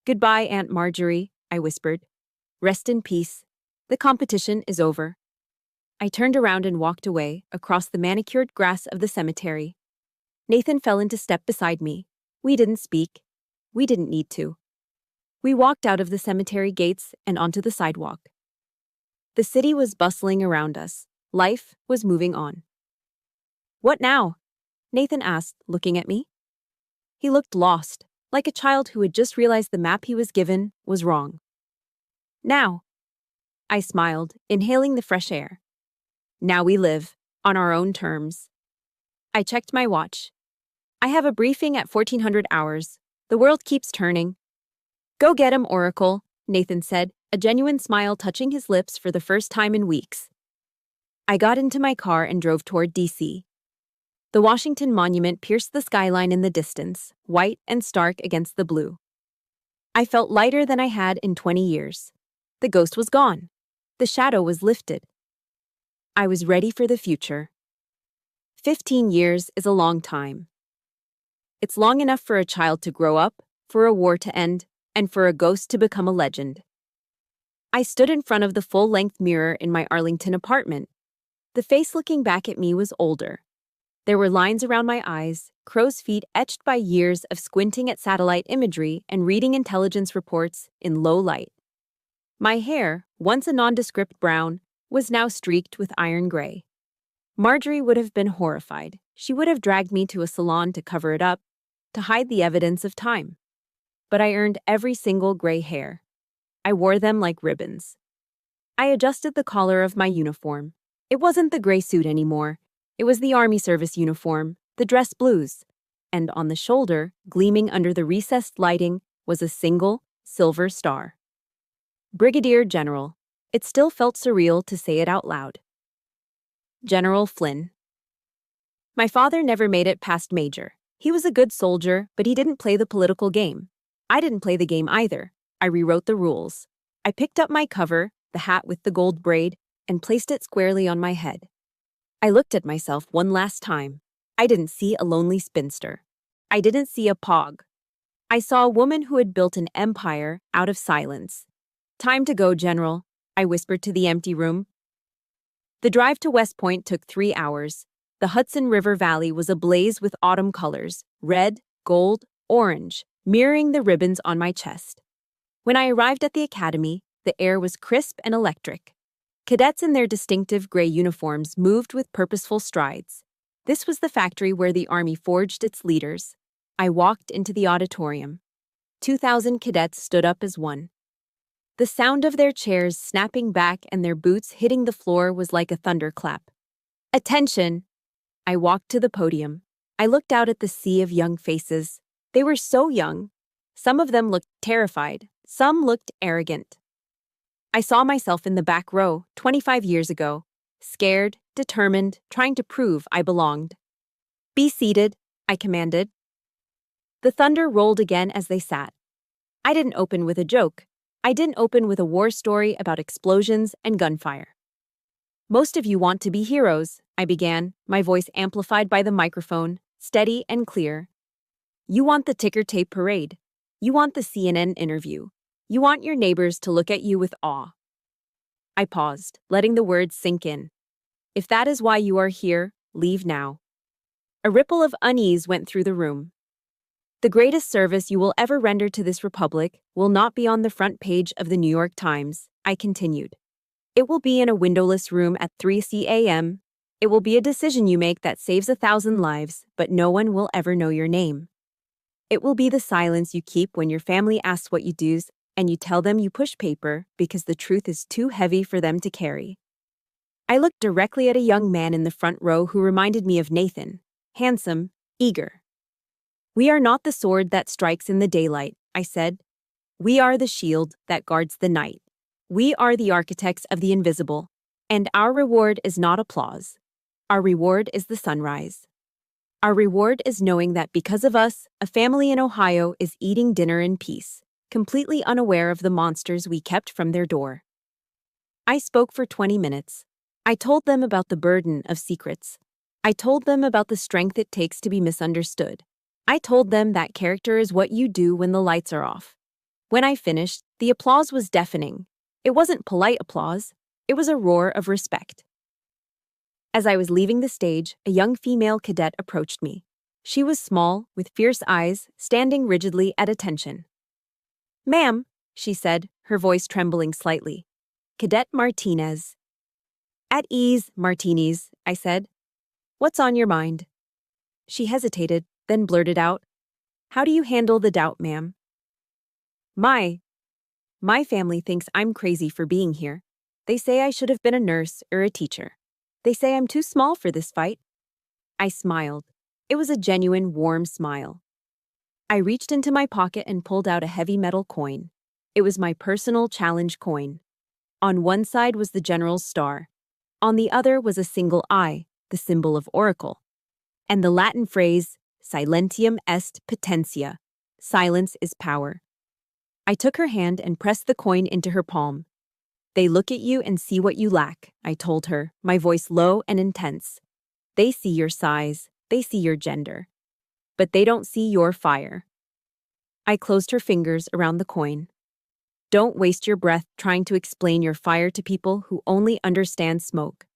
Goodbye, Aunt Marjorie, I whispered. Rest in peace. The competition is over. I turned around and walked away, across the manicured grass of the cemetery. Nathan fell into step beside me. We didn't speak. We didn't need to. We walked out of the cemetery gates and onto the sidewalk. The city was bustling around us. Life was moving on. What now? Nathan asked, looking at me. He looked lost, like a child who had just realized the map he was given was wrong. Now. I smiled, inhaling the fresh air. Now we live, on our own terms. I checked my watch. I have a briefing at 1400 hours. The world keeps turning. Go get him, Oracle, Nathan said, a genuine smile touching his lips for the first time in weeks. I got into my car and drove toward D.C. The Washington Monument pierced the skyline in the distance, white and stark against the blue. I felt lighter than I had in 20 years. The ghost was gone. The shadow was lifted. I was ready for the future. 15 years is a long time. It's long enough for a child to grow up, for a war to end, and for a ghost to become a legend. I stood in front of the full-length mirror in my Arlington apartment. The face looking back at me was older. There were lines around my eyes, crow's feet etched by years of squinting at satellite imagery and reading intelligence reports in low light. My hair, once a nondescript brown, was now streaked with iron gray. Marjorie would have been horrified. She would have dragged me to a salon to cover it up, to hide the evidence of time. But I earned every single gray hair. I wore them like ribbons. I adjusted the collar of my uniform. It wasn't the gray suit anymore. It was the Army service uniform, the dress blues. And on the shoulder, gleaming under the recessed lighting, was a single, silver star. Brigadier General. It still felt surreal to say it out loud. General Flynn. My father never made it past Major. He was a good soldier, but he didn't play the political game. I didn't play the game either. I rewrote the rules. I picked up my cover, the hat with the gold braid, and placed it squarely on my head. I looked at myself one last time. I didn't see a lonely spinster. I didn't see a pog. I saw a woman who had built an empire out of silence. Time to go, General, I whispered to the empty room. The drive to West Point took 3 hours. The Hudson River Valley was ablaze with autumn colors, red, gold, orange, mirroring the ribbons on my chest. When I arrived at the academy, the air was crisp and electric. Cadets in their distinctive gray uniforms moved with purposeful strides. This was the factory where the Army forged its leaders. I walked into the auditorium. 2,000 cadets stood up as one. The sound of their chairs snapping back and their boots hitting the floor was like a thunderclap. Attention! I walked to the podium. I looked out at the sea of young faces. They were so young. Some of them looked terrified. Some looked arrogant. I saw myself in the back row 25 years ago, scared, determined, trying to prove I belonged. Be seated, I commanded. The thunder rolled again as they sat. I didn't open with a joke. I didn't open with a war story about explosions and gunfire. Most of you want to be heroes, I began, my voice amplified by the microphone, steady and clear. You want the ticker tape parade. You want the CNN interview. You want your neighbors to look at you with awe. I paused, letting the words sink in. If that is why you are here, leave now. A ripple of unease went through the room. The greatest service you will ever render to this republic will not be on the front page of the New York Times, I continued. It will be in a windowless room at 3 a.m. It will be a decision you make that saves 1,000 lives, but no one will ever know your name. It will be the silence you keep when your family asks what you do and you tell them you push paper because the truth is too heavy for them to carry. I looked directly at a young man in the front row who reminded me of Nathan, handsome, eager. We are not the sword that strikes in the daylight, I said. We are the shield that guards the night. We are the architects of the invisible, and our reward is not applause. Our reward is the sunrise. Our reward is knowing that because of us, a family in Ohio is eating dinner in peace, completely unaware of the monsters we kept from their door. I spoke for 20 minutes. I told them about the burden of secrets. I told them about the strength it takes to be misunderstood. I told them that character is what you do when the lights are off. When I finished, the applause was deafening. It wasn't polite applause. It was a roar of respect. As I was leaving the stage, a young female cadet approached me. She was small, with fierce eyes, standing rigidly at attention. Ma'am, she said, her voice trembling slightly. Cadet Martinez. At ease, Martinez, I said. What's on your mind? She hesitated, then blurted out, How do you handle the doubt, ma'am? My family thinks I'm crazy for being here. They say I should have been a nurse or a teacher. They say I'm too small for this fight. I smiled. It was a genuine, warm smile. I reached into my pocket and pulled out a heavy metal coin. It was my personal challenge coin. On one side was the general's star. On the other was a single eye, the symbol of oracle. And the Latin phrase, Silentium est potentia. Silence is power. I took her hand and pressed the coin into her palm. They look at you and see what you lack, I told her, my voice low and intense. They see your size, they see your gender. But they don't see your fire. I closed her fingers around the coin. Don't waste your breath trying to explain your fire to people who only understand smoke.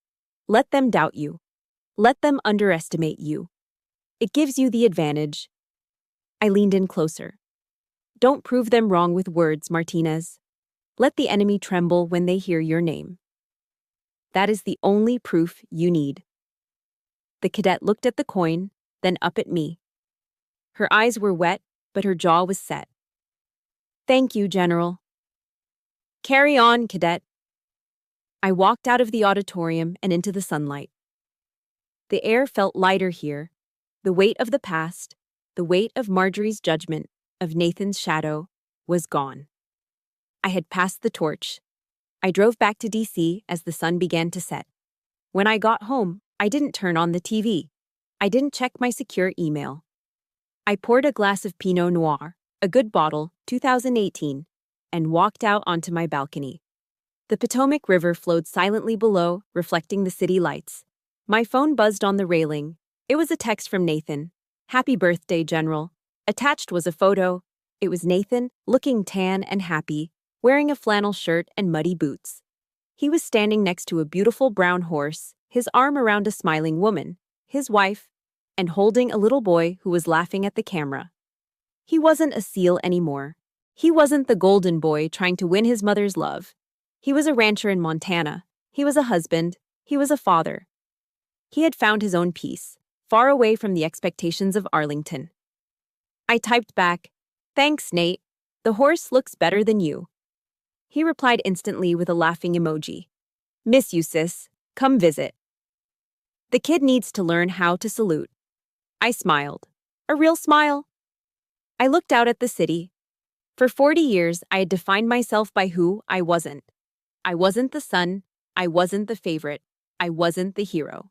Let them doubt you. Let them underestimate you. It gives you the advantage. I leaned in closer. Don't prove them wrong with words, Martinez. Let the enemy tremble when they hear your name. That is the only proof you need. The cadet looked at the coin, then up at me. Her eyes were wet, but her jaw was set. Thank you, General. Carry on, cadet. I walked out of the auditorium and into the sunlight. The air felt lighter here. The weight of the past, the weight of Marjorie's judgment, of Nathan's shadow, was gone. I had passed the torch. I drove back to D.C. as the sun began to set. When I got home, I didn't turn on the TV. I didn't check my secure email. I poured a glass of Pinot Noir, a good bottle, 2018, and walked out onto my balcony. The Potomac River flowed silently below, reflecting the city lights. My phone buzzed on the railing. It was a text from Nathan. Happy birthday, General. Attached was a photo. It was Nathan, looking tan and happy, wearing a flannel shirt and muddy boots. He was standing next to a beautiful brown horse, his arm around a smiling woman, his wife, and holding a little boy who was laughing at the camera. He wasn't a seal anymore. He wasn't the golden boy trying to win his mother's love. He was a rancher in Montana. He was a husband. He was a father. He had found his own peace, far away from the expectations of Arlington. I typed back, "Thanks, Nate. The horse looks better than you." He replied instantly with a laughing emoji. "Miss you, sis. Come visit." The kid needs to learn how to salute. I smiled. A real smile. I looked out at the city. For 40 years, I had defined myself by who I wasn't. I wasn't the son. I wasn't the favorite. I wasn't the hero.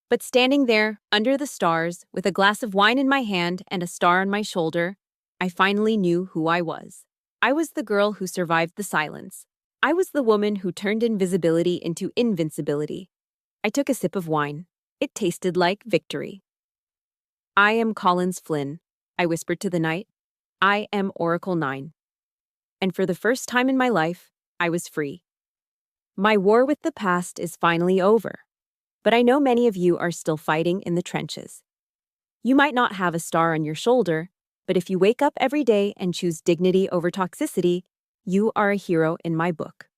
But standing there, under the stars, with a glass of wine in my hand and a star on my shoulder, I finally knew who I was. I was the girl who survived the silence. I was the woman who turned invisibility into invincibility. I took a sip of wine. It tasted like victory. "I am Collins Flynn," I whispered to the night. "I am Oracle 9. And for the first time in my life, I was free. My war with the past is finally over. But I know many of you are still fighting in the trenches. You might not have a star on your shoulder, but if you wake up every day and choose dignity over toxicity, you are a hero in my book."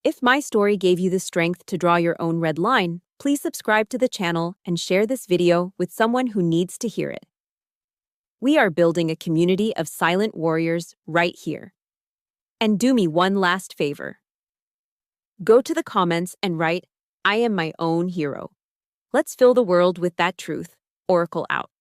If my story gave you the strength to draw your own red line, please subscribe to the channel and share this video with someone who needs to hear it. We are building a community of silent warriors right here. And do me one last favor. Go to the comments and write, "I am my own hero." Let's fill the world with that truth. Oracle out.